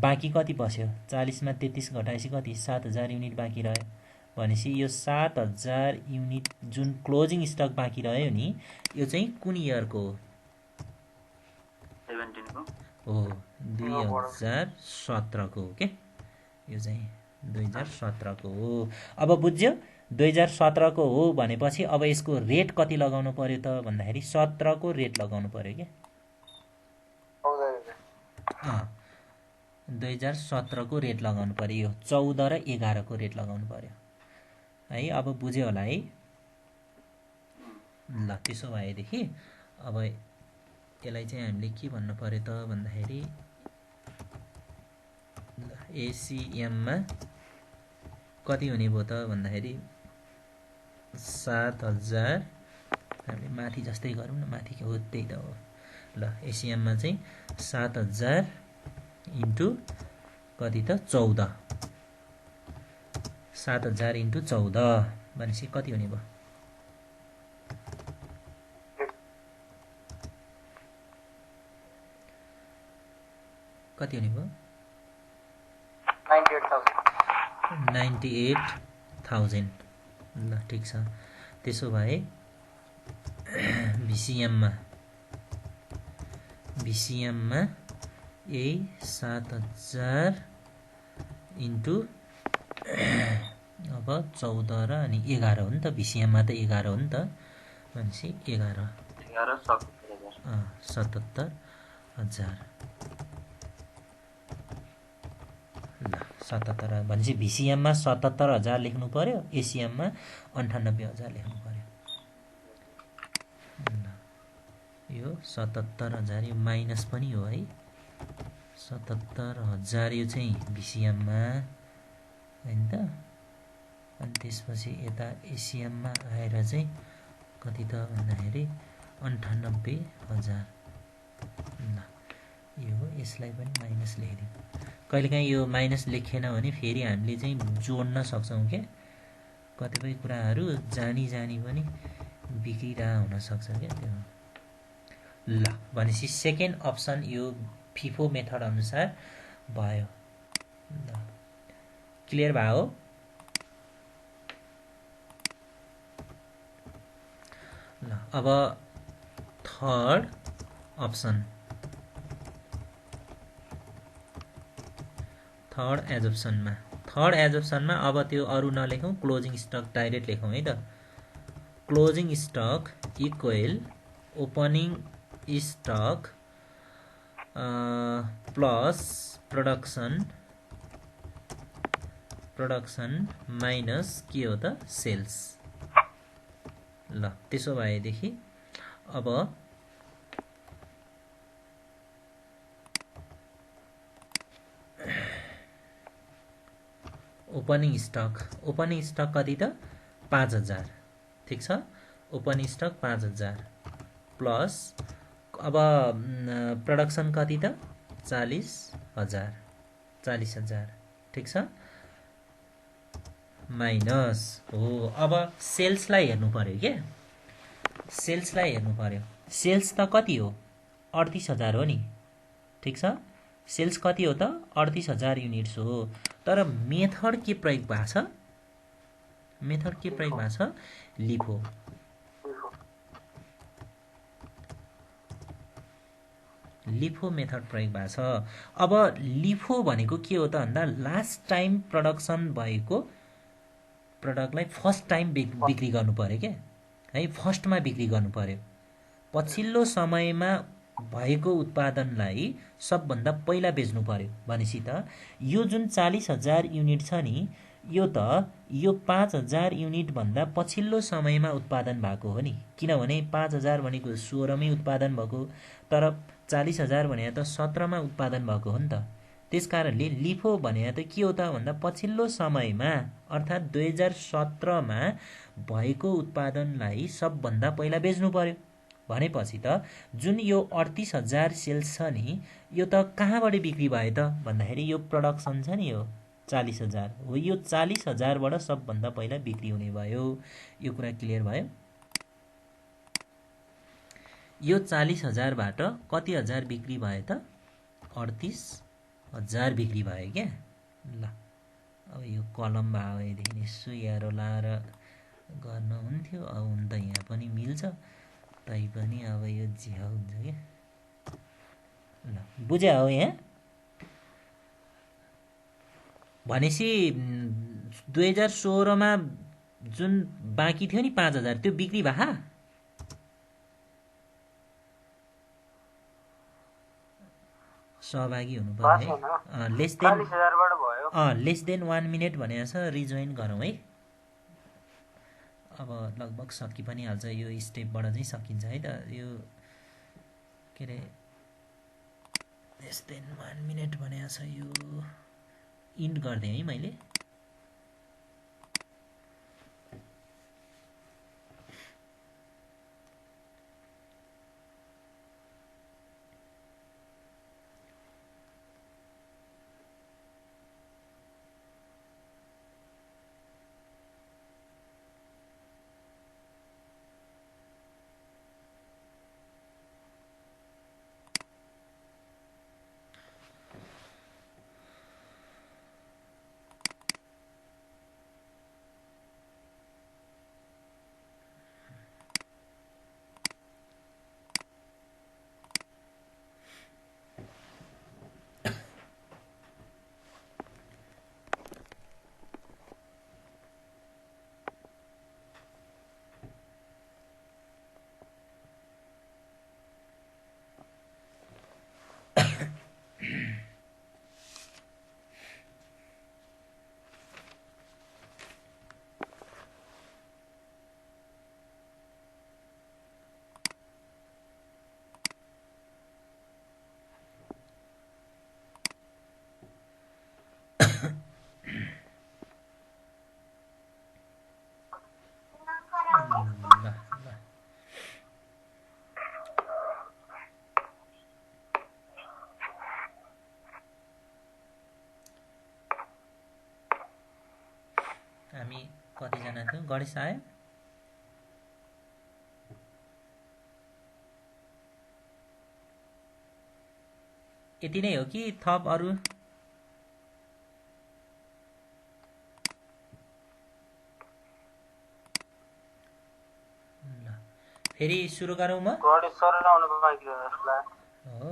बाँकी कति बस्यो? 40 मा 33 घटाएपछि कति? 7000 युनिट बाँकी रह्यो भनेपछि यो 7000 युनिट जुन क्लोजिङ स्टक बाँकी रह्यो नि, यो चाहिँ कुन इयरको हो? 17 हो 2017 को हो के। यो चाहिँ 2017 को हो। अब बुझ्यो 2017 को हो भनेपछि अब यसको रेट कति लगाउनु पर्यो त भन्दाखेरि 17 को रेट लगाउनु पर्यो के। 2017 को रेट लगाउनु पर्यो। यो 14 र 11 को रेट लगाउनु पर्यो है। अब बुझ्यो होला है। ल त्यसो भएदेखि अब यसलाई चाहिँ हामीले के भन्नु पर्यो त भन्दाखेरि एसिएममा कति हुने भयो त भन्दाखेरि 7000। हामीले माथि जस्तै गरौँ न, माथि के हो त्यही त हो। ल एसिएममा चाहिँ 7000 इन्टु कति त 14 7000 इन्टु 14 भनेपछि कति हुने भयो कति हुने भयो 98,000 ल ठिक छ त्यसो भए VCM मा यही 7000 इन्टु अब 14 र अनि 11 हो नि त VCM मा त 11 हो नि त भनेपछि 11 77,000 ल 77 भनेपछि VCM मा 77,000 लेख्नु पर्यो ACM मा 98,000 लेख्नु पर्यो ल यो 77,000 यो माइनस पनि हो है 77,000 यो चाहिँ VCM मा हैन त अनि त्यसपछि यता ACM मा आएर चाहिँ कति त भन्दाखेरि 98,000 ल यो यसलाई पनि माइनस लेखिदिउँ कहिलेकाहीँ यो माइनस लेखेन भने फेरि हामीले चाहिँ जोड्न सक्छौं के कतिपय कुराहरू जानी पनि बिग्रिरहेको हुन सक्छ के त्यो ल भनेपछि सेकेन्ड अप्सन यो FIFO मेथड अनुसार भयो ल क्लियर भयो ल अब थर्ड एजम्पसनमा अब त्यो अरु नलेखौं क्लोजिङ स्टक डाइरेक्ट लेखौं है त closing stock equal opening stock plus production minus के हो त सेल्स ल त्यसो भएदेखि अब ओपनिङ स्टक कति त 5000 ठीक छ ओपनिङ स्टक 5000 प्लस अब प्रोडक्सन कति त 40,000 ठीक छ माइनस हो अब सेल्सलाई हेर्नु पर्यो के सेल्स त कति हो 38,000 हो नि ठीक छ सेल्स कति हो त 38,000 युनिट्स हो तर मेथड के प्रयोग भएको छ लिफो मेथड प्रयोग भएको छ अब लिफो भनेको के हो त भन्दा लास्ट टाइम प्रोडक्सन भएको प्रोडक्टलाई फर्स्ट टाइम बिक्री गर्नु पर्यो के है फर्स्टमा बिक्री गर्नु पर्यो पछिल्लो समयमा भएको उत्पादनलाई सबभन्दा पहिला बेच्नु पर्यो भनेपछि त यो जुन 40,000 युनिट छ नि यो 5,000 युनिट भन्दा पछिल्लो समयमा उत्पादन भएको हो नि किनभने 5,000 भनेको 16 मै उत्पादन भएको तर 40,000 भने त 17 मा उत्पादन भएको हो नि त त्यसकारणले लिफो भने त के हो त भन्दा पछिल्लो समयमा अर्थात 2017 मा भएको उत्पादनलाई सबभन्दा पहिला बेच्नु पर्यो भनेपछि त जुन यो 38,000 सेल्स छ नि यो त कहाँबाट बिक्री भयो त भन्दाखेरि यो प्रोडक्सन छ नि यो 40,000 हो यो 40,000 बाट सबभन्दा पहिला बिक्री हुने भयो यो कुरा क्लियर भयो यो 40,000 बाट कति हजार बिक्री भयो त 38,000 बिक्री भयो के ल अब यो कलम भएदेखि यसो यारो लाएर गर्न हुन्थ्यो अब हुन त यहाँ पनि मिल्छ तै पनि अब यो झ्याउ हुन्छ के ल बुझ्या हो यहाँ भनेसी 2016 मा जुन बाँकी थियो नि 5,000 त्यो बिक्री भा सहभागी हुनु पर्यो है लेस देन 1 मिनेट भनेको छ रिजोइन गरौँ है अब लगभग सकि पनि हाल्छ यो स्टेपबाट चाहिँ सकिन्छ है त यो के रे लेस देन 1 मिनेट भनेको छ यो इन्ड गर्दै है मैले हामी कतिजना थियौँ? गणेश आयो? यति नै हो कि थप अरू? ल फेरि सुरु गरौँ म? गणेश सर आउनु बाँकी छ जस्तो लाग्यो। हो,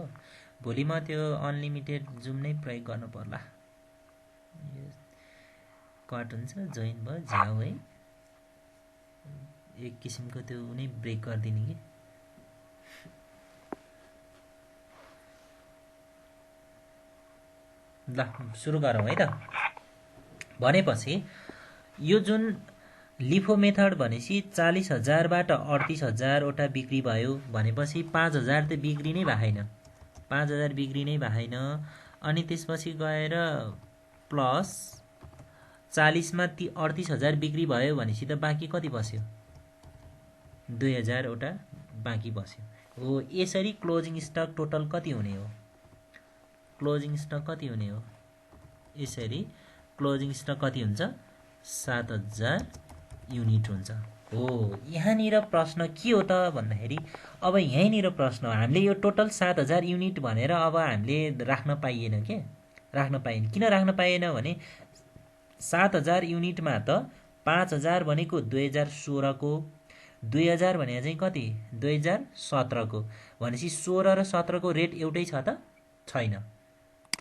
भोलि म त्यो अनलिमिटेड जुम नै प्रयोग गर्नु पर्ला। यो कट हुन्छ, जोइन भयो, झ्याउ है। एक किसिमको त्यो उनी ब्रेक गरिदिने कि। ल सुरु गरौँ है त। भनेपछि यो जुन लिफो मेथड भनेपछि 40,000बाट 38,000वटा बिक्री भयो भनेपछि 5,000 त बिक्री नै भएन, 5,000 बिक्री नै भएन। अनि त्यसपछि गएर प्लस 40मा 38,000 बिक्री भयो भनेपछि त बाँकी कति बस्यो? 2,000वटा बाँकी बस्यो। हो, यसरी क्लोजिङ स्टक टोटल कति हुने हो? क्लोजिङ स्टक कति हुने हो? यसरी क्लोजिङ स्टक कति हुन्छ? 7,000 युनिट हुन्छ। हो, यहाँनिर प्रश्न के हो त भन्दाखेरि अब यहीँनिर प्रश्न हामीले यो टोटल 7,000 युनिट भनेर अब हामीले राख्न पाइएन के, राख्न पाइएन। किन राख्न पाइएन भने 7,000 युनिटमा त 5,000 भनेको 2016को, 2,000 भने चाहिँ कति? 2017को। भनेपछि 16 र 17को रेट एउटै छ त? छैन।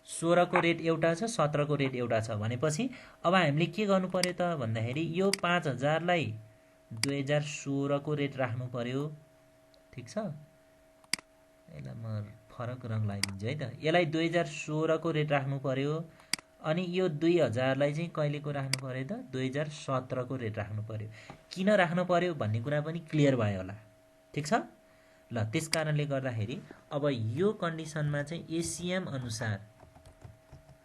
16को रेट एउटा छ, 17को रेट एउटा छ। भनेपछि अब हामीले के गर्नु पर्यो त भन्दाखेरि यो 5,000लाई 2016को रेट राख्नु पर्यो। ठिक छ? यसलाई म फरक रङ लगाइदिन्छु है त। यसलाई 2016को रेट राख्नु पर्यो। अनि यो 2,000लाई चाहिँ कहिलेको राख्नु पर्यो त? 2017को रेट राख्नु पर्यो। किन राख्नु पर्यो भन्ने कुरा पनि क्लियर भयो होला। ठिक छ? ल, त्यस कारणले गर्दाखेरि अब यो कन्डिसनमा चाहिँ एसिएम अनुसार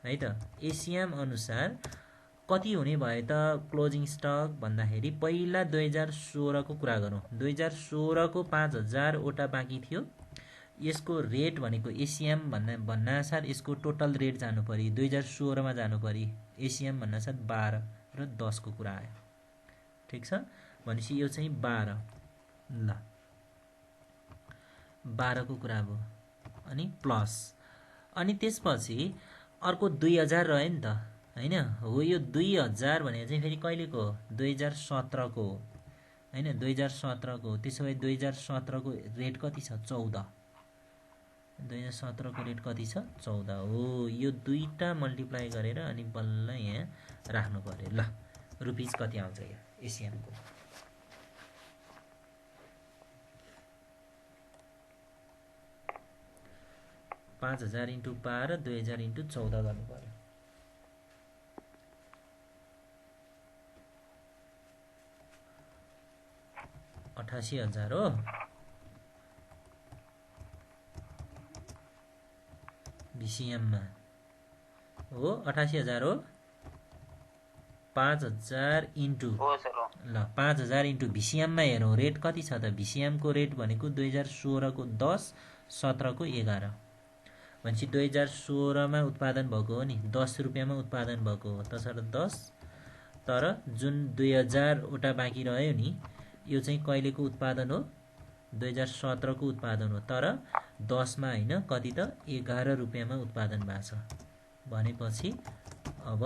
है त, एसिएम अनुसार कति हुने भयो त क्लोजिङ स्टक भन्दाखेरि पहिला 2016को कुरा गरौँ। 2016को 5,000वटा बाँकी थियो। यसको रेट भनेको एसिएम भन्नासाथ यसको टोटल रेट जानु पर्यो, 2016मा जानु पर्यो। एसिएम भन्नासाथ 12 र 10को कुरा आयो। ठिक छ? भनेपछि यो चाहिँ 12। ल, 12को कुरा भयो। अनि प्लस, अनि त्यसपछि अर्को 2,000 रह्यो नि त हैन? हो, यो 2,000 भने चाहिँ फेरि कहिलेको? 2017को हैन? 2017को। त्यसो भए 2017को रेट कति छ? 14। 2017को रेट कति छ? 14 हो। यो दुईटा मल्टिप्लाई गरेर अनि बल्ल यहाँ राख्नु पर्यो। ल, रुपिज कति आउँछ यो एसिएमको? 5,000 × 12, 2,000 × 14 गर्नु पर्यो। 88,000 हो। बीसीएममा हो 88,000 हो। 5,000 इन्टु ल 5,000 इन्टु बीसीएममा हेरौँ रेट कति छ त? बीसीएमको रेट भनेको 2016को 10, 17को 11। भनेपछि 2016मा उत्पादन भएको हो नि, 10 रुपियाँमा उत्पादन भएको हो, तसर्थ 10। तर जुन 2,000वटा बाँकी रह्यो नि, यो चाहिँ कहिलेको उत्पादन हो? 2017को उत्पादन हो। तर 10मा होइन, कति त? 11 रुपियाँमा उत्पादन भएको छ। भनेपछि अब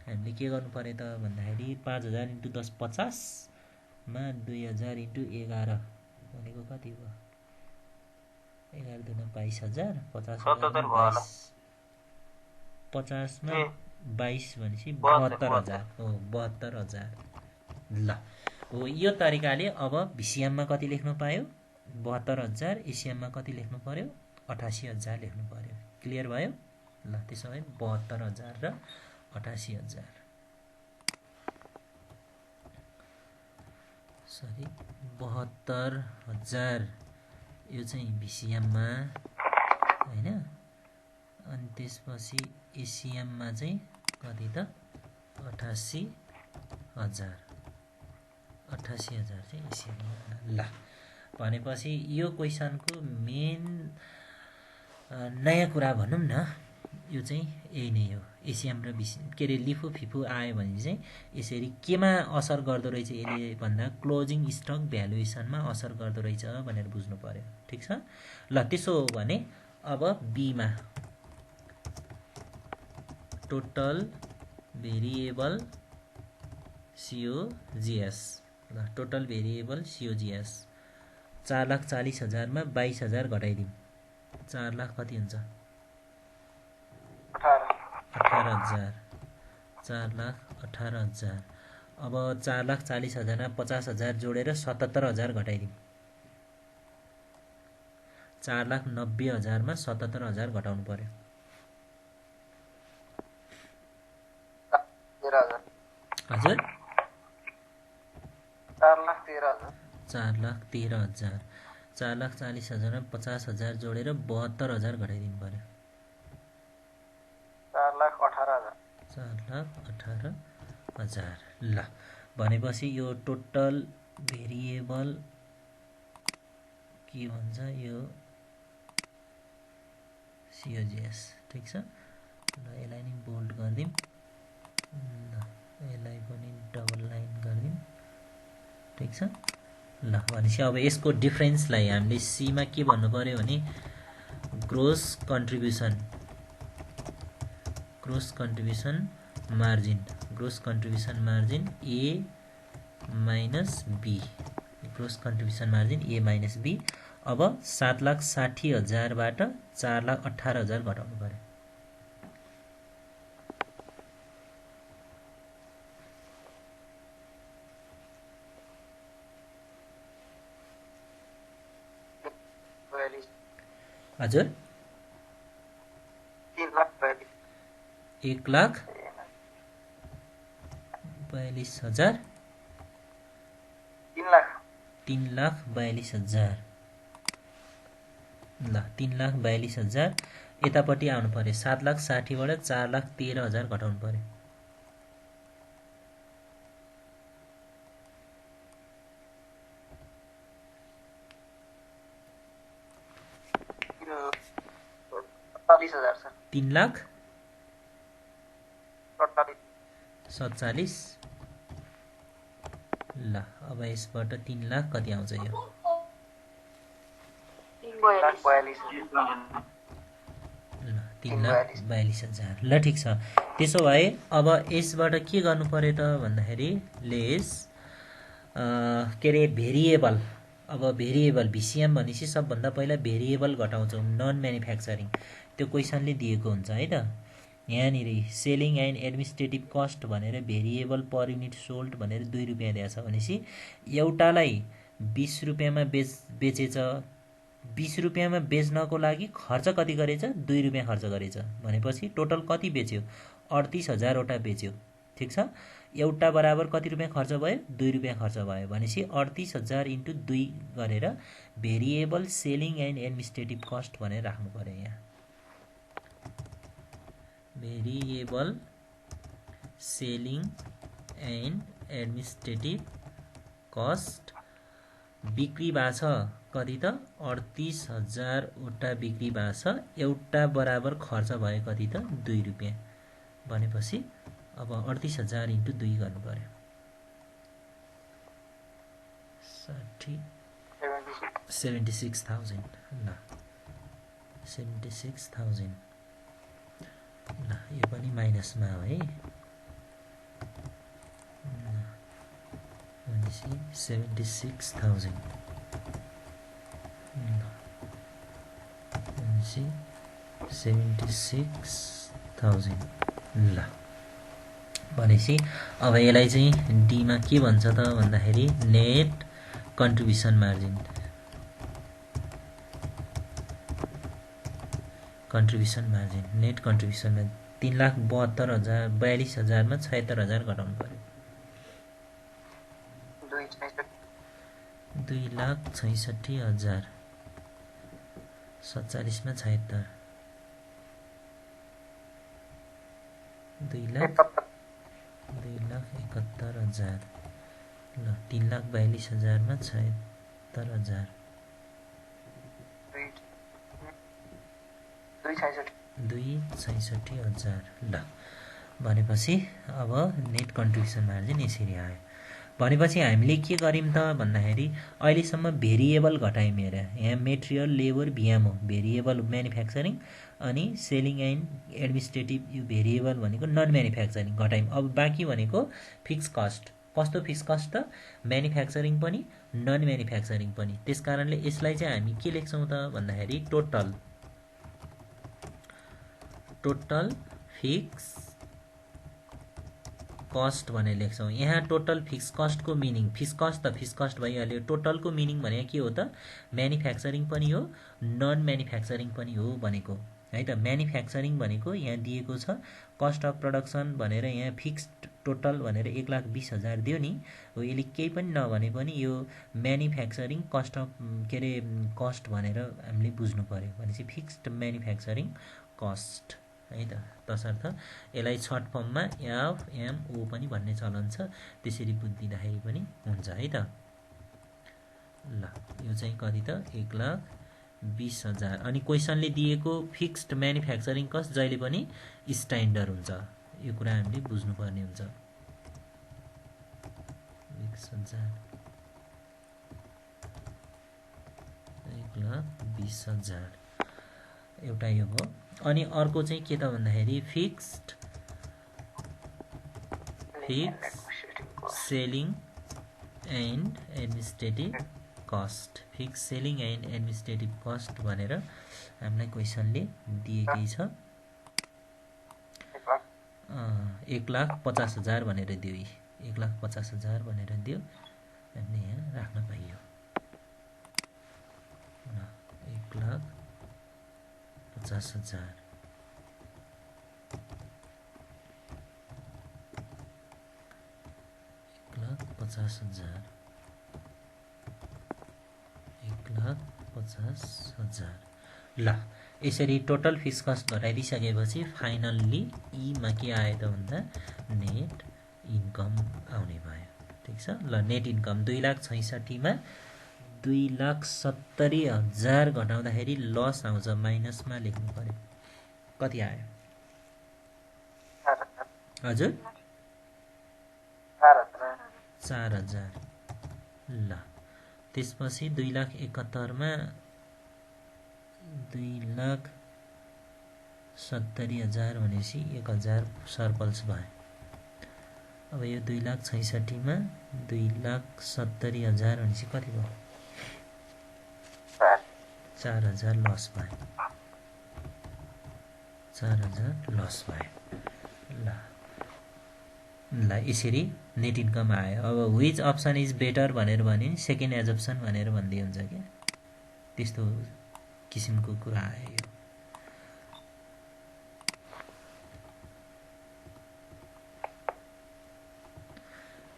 हामीले के गर्नु पर्यो त भन्दाखेरि 5,000 × 10 50 मा 2,000 × 11 भनेको कति भयो? 11 दुना 22,000, 50,000 50मा 22 भनेपछि 72,000 हो। 72,000। ल, हो, यो तरिकाले अब बीसीएममा कति लेख्नु पायो? 72,000। एसिएममा कति लेख्नु पर्यो? 88,000 लेख्नु पर्यो। क्लियर भयो? ल, त्यसो भए 72,000 र 88,000। सरी, 72,000 यो चाहिँ बीसीएममा हैन। अनि त्यसपछि एसिएममा चाहिँ कति त? 88,000। 88,000 चाहिँ एसिएममा। ल, भनेपछि यो क्वेसनको मेन नयाँ कुरा भनौँ न, यो चाहिँ यही नै हो। एसिएम र के अरे लिफो फिफो आयो भने चाहिँ यसरी केमा असर गर्दो रहेछ यसले भन्दा क्लोजिङ स्टक भ्यालुएसनमा असर गर्दो रहेछ भनेर बुझ्नु पर्यो। ठिक छ। ल त्यसो हो भने अब बीमा टोटल भेरिएबल सिओजिएस। ल टोटल भेरिएबल सिओजिएस 4,40,000 मा 22,000 घटाइदिउँ। 4 लाख कति हुन्छ? 18,000। 4,18,000। अब 4,40,000 मा 50,000 जोडेर 77,000 घटाइदिउँ। 4,90,000 मा 77,000 घटाउनु पर्यो। 13,000। हजुर 4,13,000। 4,13,000। 4,40,000 मा 50,000 जोडेर 72,000 घटाइदिनु पर्यो। 4,18,000। 4,18,000। ल भनेपछि यो टोटल भेरिएबल के भन्छ यो सिओजिएस। ठिक छ। ल यसलाई नि बोल्ड गरिदिउँ। ल यसलाई पनि डबल लाइन गरिदिउँ। ठिक छ। ल भनेपछि अब यसको डिफरेन्सलाई हामीले सीमा के भन्नु पर्यो भने gross contribution margin A minus B. Gross contribution margin A minus B. अब 7,60,000 बाट 4,18,000 घटाउनु पर्यो। हजुर 1,42,000। 3,42,000। ल 3,42,000 यतापट्टि आउनु पर्यो। 7,60,000 बाट 4,13,000 घटाउनु पर्यो। सर 3,47,000। ल अब यसबाट 3 लाख कति आउँछ यो? 3,42,000। ल ठिक छ। त्यसो भए अब यसबाट के गर्नु पर्यो त भन्दाखेरि लेस के अरे भेरिएबल। अब भेरिएबल भिसिएम भनेपछि सबभन्दा पहिला भेरिएबल घटाउँछौँ नन म्यानुफ्याक्चरिङ। त्यो क्वेसनले दिएको हुन्छ है त। यहाँनिर सेलिङ एन्ड एडमिनिस्ट्रेटिभ कस्ट भनेर भेरिएबल पर युनिट सोल्ड भनेर 2 रुपियाँ दिएछ भनेपछि एउटालाई 20 रुपियाँमा बेचेछ। 20 रुपियाँमा बेच्नको लागि खर्च कति गरेछ? 2 रुपियाँ खर्च गरेछ भनेपछि टोटल कति बेच्यो? 38,000 वटा बेच्यो। ठिक छ। एउटा बराबर कति रुपियाँ खर्च भयो? 2 रुपियाँ खर्च भयो भनेपछि 38,000 × 2 गरेर variable selling and administrative cost भनेर राख्नु पर्यो। यहाँ variable selling and administrative cost बिक्री भएको छ कति त? 38,000 वटा बिक्री भएको छ। एउटा बराबर खर्च भयो कति त? 2 रुपियाँ भनेपछि अब 38,000 × 2 गर्नु पर्यो। 76,000। ल 76,000। ल यो पनि माइनसमा हो है। भनेपछि 76,000। भनेपछि 76,000। ल भनेपछि अब यसलाई चाहिँ डीमा के भन्छ त भन्दाखेरि net contribution margin. Net contribution 3,72,000 मा 76,000 घटाउनु पर्यो। 2,66,000 47 मा 76 2,71,000। ल 3,42,000 मा 76,000। 2,66,000 ल। भनेपछि अब नेट कन्ट्रिब्युसन मार्जिन यसरी आयो। भनेपछि हामीले के गर्यौँ त भन्दाखेरि अहिलेसम्म भेरिएबल घटायौँ। हेर यहाँ मेटेरियल लेबर भिएम हो, भेरिएबल म्यानुफ्याक्चरिङ, अनि सेलिङ एन्ड एडमिनिस्ट्रेटिभ यो भेरिएबल भनेको नन म्यानुफ्याक्चरिङ घटायौँ। अब बाँकी भनेको फिक्स कस्ट। कस्तो फिक्स कस्ट त? म्यानुफ्याक्चरिङ पनि नन म्यानुफ्याक्चरिङ पनि। त्यस कारणले यसलाई चाहिँ हामी के लेख्छौँ त भन्दाखेरि टोटल फिक्स कस्ट भनेर लेख्छौँ। यहाँ टोटल फिक्स कस्टको मिनिङ, फिक्स कस्ट त फिक्स कस्ट भइहाल्यो, टोटलको मिनिङ भनेको के हो त? म्यानुफ्याक्चरिङ पनि हो नन म्यानुफ्याक्चरिङ पनि हो भनेको है त। म्यानुफ्याक्चरिङ भनेको यहाँ दिएको छ कस्ट अफ प्रडक्सन भनेर, यहाँ फिक्स्ड टोटल भनेर 1,20,000 दियो नि हो। यसले केही पनि नभने पनि यो म्यानुफ्याक्चरिङ कस्ट अफ कस्ट भनेर हामीले बुझ्नु पर्यो। भनेपछि फिक्स्ड म्यानुफ्याक्चरिङ कस्ट है त। तसर्थ यसलाई सर्ट फर्ममा एफएमओ पनि भन्ने चलन छ, त्यसरी बुझिदिँदाखेरि पनि हुन्छ है त। ल यो चाहिँ कति त? 1,20,000। अनि क्वेसनले दिएको फिक्स्ड म्यानुफ्याक्चरिङ कस्ट जहिले पनि स्ट्यान्डर्ड हुन्छ, यो कुरा हामीले बुझ्नुपर्ने हुन्छ। 1,20,000 एउटा यो हो। अनि अर्को चाहिँ के त भन्दाखेरि fixed selling and administrative cost. Fix selling and administrative cost भनेर हामीलाई क्वेसनले दिएकै छ। 1,50,000 भनेर दियो, 1,50,000 भनेर दियो, हामीले यहाँ राख्न पाइयो। 1,50,000 1,50,000 1,50,000 ल। यसरी टोटल फिक्स कस्ट घटाइदिइसकेपछि फाइनल्ली ईमा के आयो त भन्दा नेट इन्कम आउने भयो। ठिक छ ल। नेट इन्कम 2,66,000 मा 2,70,000 घटाउँदाखेरि लस आउँछ, माइनसमा लेख्नु पर्यो। कति आयो हजुर? 4,000 ल। त्यसपछि 2,71,000 मा 2,70,000 भनेपछि 1,000 सरप्लस भयो। अब यो 2,66,000 मा 2,70,000 भनेपछि कति भयो? 4,000 लस भयो, 4,000 लस भयो ल। ल यसरी नेट इन्कम आयो। अब विच अप्सन इज बेटर भनेर भन्यो नि सेकेन्ड एजप्सन भनेर भन्दै हुन्छ क्या, त्यस्तो किसिमको कुरा आयो यो।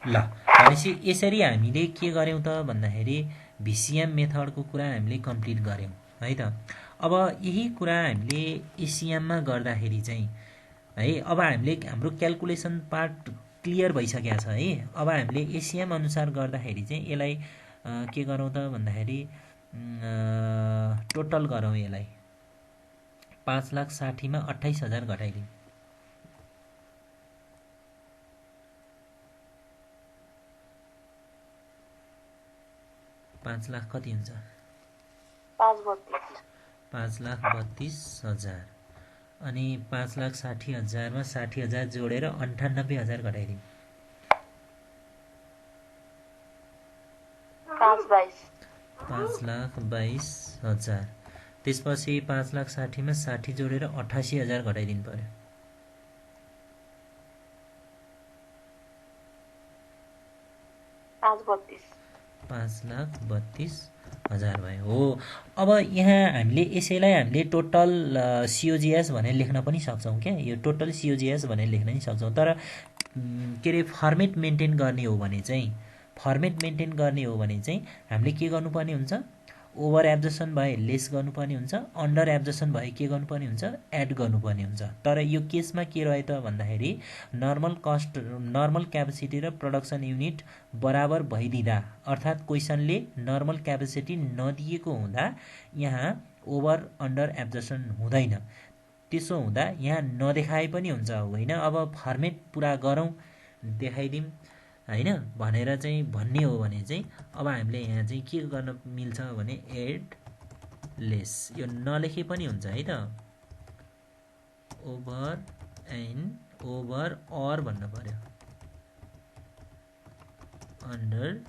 ल भनेपछि यसरी हामीले के गर्यौँ त भन्दाखेरि भिसिएम मेथडको कुरा हामीले कम्प्लिट गर्यौँ है त। अब यही कुरा हामीले एसिएममा गर्दाखेरि चाहिँ है, अब हामीले हाम्रो क्यालकुलेसन पार्ट क्लियर भइसकेको छ है। अब हामीले एसिएम अनुसार गर्दाखेरि चाहिँ यसलाई के गरौँ त भन्दाखेरि टोटल गरौँ। यसलाई 5,60,000 मा 28,000 घटाइदिउँ। 5 लाख कति हुन्छ? 5,32,000। अनि 5,60,000 मा 60,000 जोडेर 98,000 घटाइदिउँ। 5,22,000। त्यसपछि 5,60,000 मा 60 जोडेर 88,000 घटाइदिनु पर्यो। 5,32,000 भयो हो। अब यहाँ हामीले यसैलाई हामीले टोटल सिओजिएस भनेर लेख्न पनि सक्छौँ क्या, यो टोटल सिओजिएस भनेर लेख्न पनि सक्छौँ। तर के अरे फर्मेट मेन्टेन गर्ने हो भने चाहिँ हामीले के गर्नुपर्ने हुन्छ? ओभर एब्जर्सन भए लेस गर्नुपर्ने हुन्छ, अन्डर एब्जर्सन भए के गर्नुपर्ने हुन्छ? एड गर्नुपर्ने हुन्छ। तर यो केसमा के रह्यो त भन्दाखेरि नर्मल क्यापेसिटी र प्रोडक्सन युनिट बराबर भइदिँदा, अर्थात् क्वेसनले नर्मल क्यापेसिटी नदिएको हुँदा यहाँ ओभर अन्डर एब्जर्सन हुँदैन। त्यसो हुँदा यहाँ नदेखाए पनि हुन्छ होइन। अब फर्मेट पुरा गरौँ देखाइदिउँ होइन भनेर चाहिँ भन्ने हो भने चाहिँ अब हामीले यहाँ चाहिँ के गर्न मिल्छ भने एड लेस, यो नलेखे पनि हुन्छ है त। ओभर एन्ड ओभर अर भन्नु पर्यो, under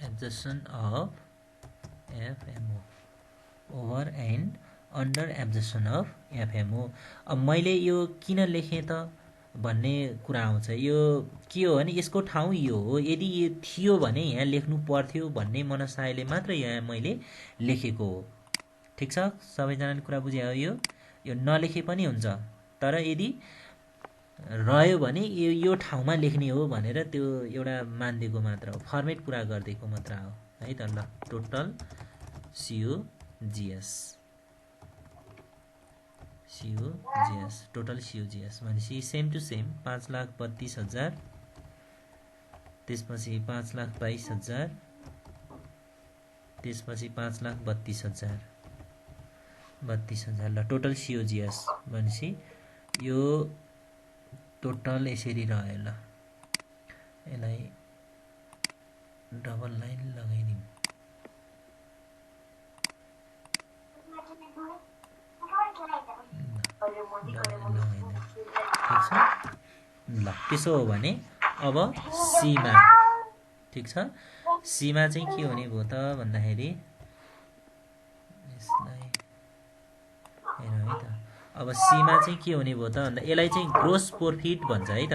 absorption of FMO, over and under absorption of FMO. अब मैले यो किन लेखेँ त भन्ने कुरा आउँछ। यो के हो भने यसको ठाउँ यो हो, यदि यो थियो भने यहाँ लेख्नु पर्थ्यो भन्ने मनसायले मात्र यहाँ मैले लेखेको हो। ठिक छ, सबैजनाले कुरा बुझ्यो हो। यो नलेखे पनि हुन्छ, तर यदि रह्यो भने यो ठाउँमा लेख्ने हो भनेर त्यो एउटा मानिदिएको मात्र हो, फर्मेट पुरा गरिदिएको मात्र हो है त। ल टोटल सिओजिएस, टोटल सिओजिएस भनेपछि सेम टु सेम 5,32,000, त्यसपछि 5,22,000, त्यसपछि 5,32,000, 32,000। ल टोटल सिओजिएस भनेपछि यो टोटल यसरी रह्यो। ल यसलाई डबल लाइन लगाइदिउँ। ठिक छ। ल त्यसो हो भने अब सीमा, ठिक छ, सीमा चाहिँ के हुने भयो त भन्दाखेरि यसलाई हेर है त। अब सीमा चाहिँ के हुने भयो त भन्दा यसलाई चाहिँ ग्रोस प्रॉफिट भन्छ है त।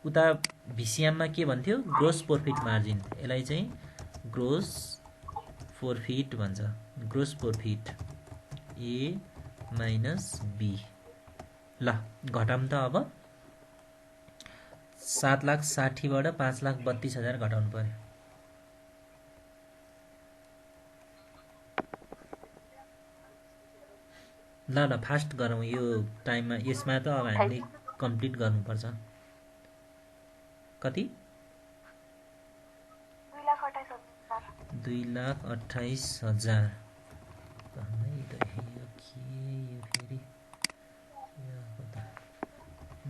उता भिसिएममा के भन्थ्यो, ग्रोस प्रॉफिट मार्जिन, यसलाई चाहिँ ग्रोस प्रॉफिट भन्छ। Gross profit A minus B. ल घटाउँ त अब 7,60,000 बाट 5,32,000 घटाउनु पर्यो। ल फास्ट गरौँ यो टाइममा, यसमा त अब हामीले कम्प्लिट गर्नुपर्छ। कति? 2,28,000।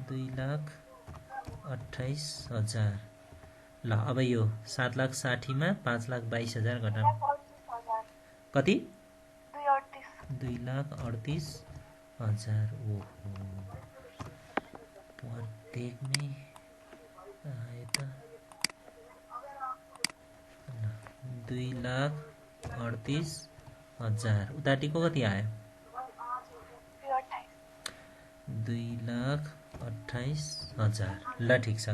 2,28,000। ल अब यो 7,60,000 मा 5,22,000 घटाउँ कति? 2,38,000। ओहो प्रत्येकमै आयो त। 2,38,000 उताटिको कति आयो? 2,28,000। ल ठिक छ,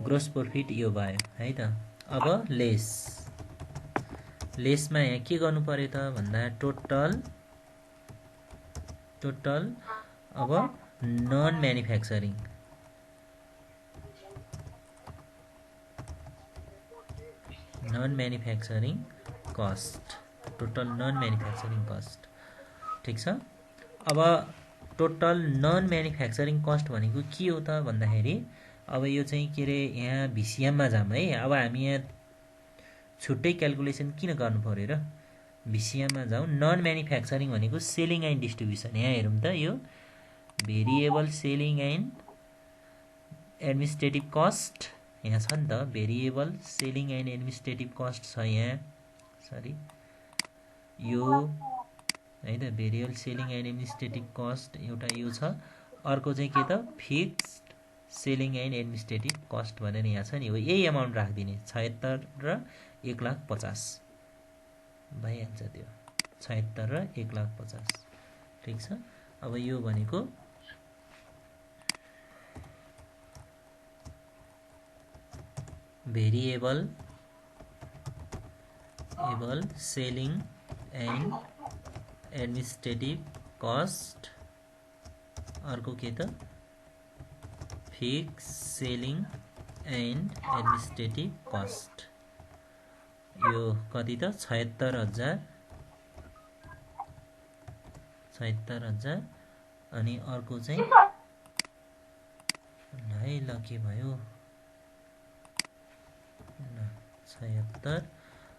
ग्रोस प्रॉफिट यो भयो है त। अब लेसमा यहाँ के गर्नु पर्यो त भन्दा टोटल अब non manufacturing, cost, total non manufacturing cost. ठिक छ। अब टोटल नन म्यानुफ्याक्चरिङ कस्ट भनेको के हो त भन्दाखेरि अब यो चाहिँ के अरे यहाँ भिसिएममा जाम है। अब हामी यहाँ छुट्टै क्याल्कुलेसन किन गर्नु पर्यो र, भिसिएममा जाउँ। नन म्यानुफ्याक्चरिङ भनेको सेलिङ एन्ड डिस्ट्रिब्युसन। यहाँ हेरौँ त, यो variable selling and administrative cost यहाँ छ नि त। Variable selling and administrative cost छ यहाँ, सरी यो है त। Variable selling and administrative cost एउटा यो छ, अर्को चाहिँ के त fixed selling and administrative cost भनेर यहाँ छ नि। हो यही एमाउन्ट राखिदिने, 76 र 1,50,000 भइहाल्छ त्यो। 76 र 1,50,000। ठिक छ। अब यो भनेको variable selling and administrative cost, अर्को के त fix selling and administrative cost. यो कति त 76,000 अनि अर्को चाहिँ है ल के भयो 76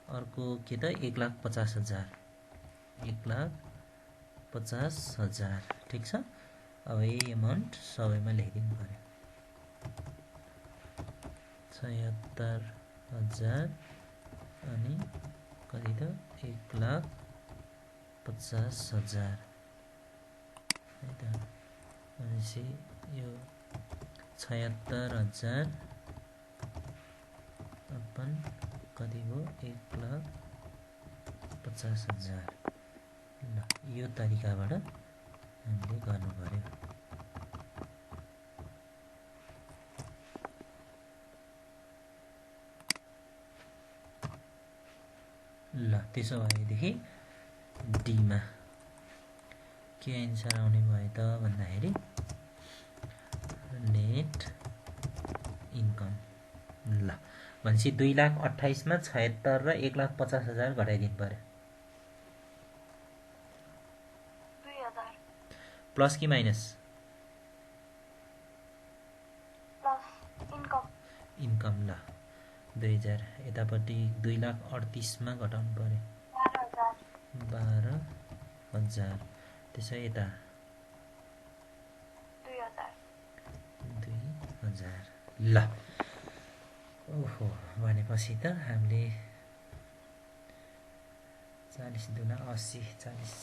अर्को के त 1,50,000 1,50,000 ठिक छ। अब यही अमाउन्ट सबैमा लेखिदिनु पर्यो 76,000 अनि कति त 1,50,000 है त। भनेपछि यो 76,000 अपन कति भयो 1,50,000। ल यो तरिकाबाट हामीले गर्नु पर्यो। ल त्यसो भएदेखि डीमा के एन्सर आउने भयो त भन्दाखेरि नेट इन्कम। ल भनेपछि 2,28,000 मा 76 र 1,50,000 घटाइदिनु पर्यो। 2,000 प्लस कि माइनस? Plus income income. ल 2,000 यतापट्टि 2,38,000 मा घटाउनु पर्यो 12,000। त्यसो यता 2,000। ल ओहो भनेपछि त हामीले 40 दुना 80 40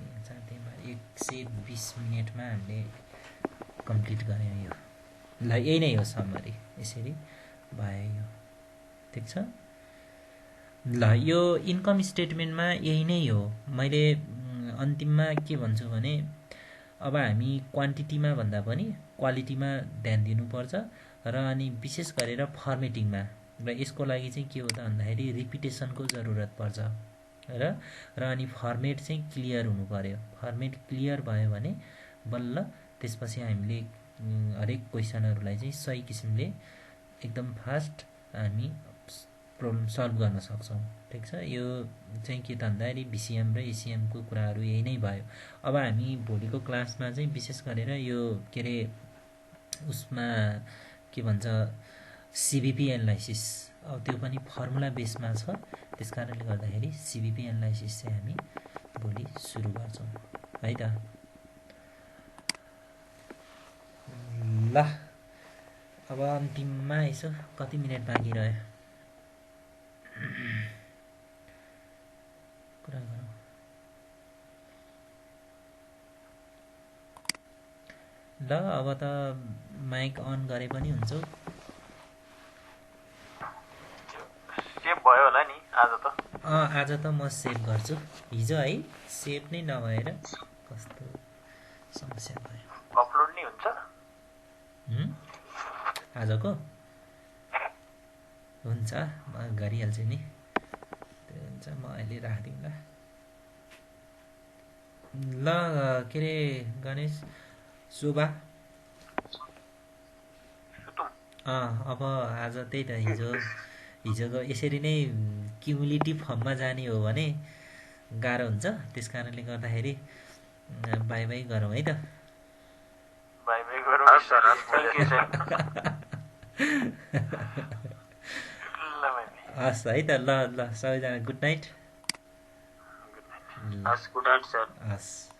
120 मिनेटमा हामीले कम्प्लिट गर्यौँ यो। ल यही नै हो समरी, यसरी भयो यो ठिक छ। ल यो इन्कम स्टेटमेन्टमा यही नै हो। मैले अन्तिममा के भन्छु भने अब हामी क्वान्टिटीमा भन्दा पनि क्वालिटीमा ध्यान दिनुपर्छ र अनि विशेष गरेर फर्मेटिङमा। र यसको लागि चाहिँ के हो त भन्दाखेरि रिपिटेसनको जरुरत पर्छ र अनि फर्मेट चाहिँ क्लियर हुनु पर्यो। फर्मेट क्लियर भयो भने बल्ल त्यसपछि हामीले हरेक क्वेसनहरूलाई चाहिँ सही किसिमले एकदम फास्ट हामी प्रब्लम सल्भ गर्न सक्छौँ ठिक छ। यो चाहिँ के त भन्दाखेरि भिसिएम र एसिएमको कुराहरू यही नै भयो। अब हामी भोलिको क्लासमा चाहिँ विशेष गरेर यो के अरे उसमा के भन्छ सिबिपी एनालाइसिस, अब त्यो पनि फर्मुला बेसमा छ। त्यस कारणले गर्दाखेरि सिबिपी एनालाइसिस चाहिँ हामी भोलि सुरु गर्छौँ है त। ल अब अन्तिममा यसो कति मिनेट बाँकी रह्यो कुरा गरौँ। ल अब त माइक अन गरे पनि हुन्छ। सेभ भयो होला नि आज त? आज त म सेभ गर्छु। हिजो है सेभ नै नभएर कस्तो समस्या भयो। अपलोड नि हुन्छ आजको? हुन्छ म गरिहाल्छु नि। त्यो हुन्छ म अहिले राखिदिउँला। ल के अरे गणेश शोभा अब आज त्यही त हिजोको यसरी नै क्युमुलेटिभ फर्ममा जाने हो भने गाह्रो हुन्छ। त्यस कारणले गर्दाखेरि बाई बाई गरौँ है त। बाई बाई गरौँ सर। Thank you sir. ल बाई। हस् है त। ल ल सबैजना good night. Good night sir. हस्।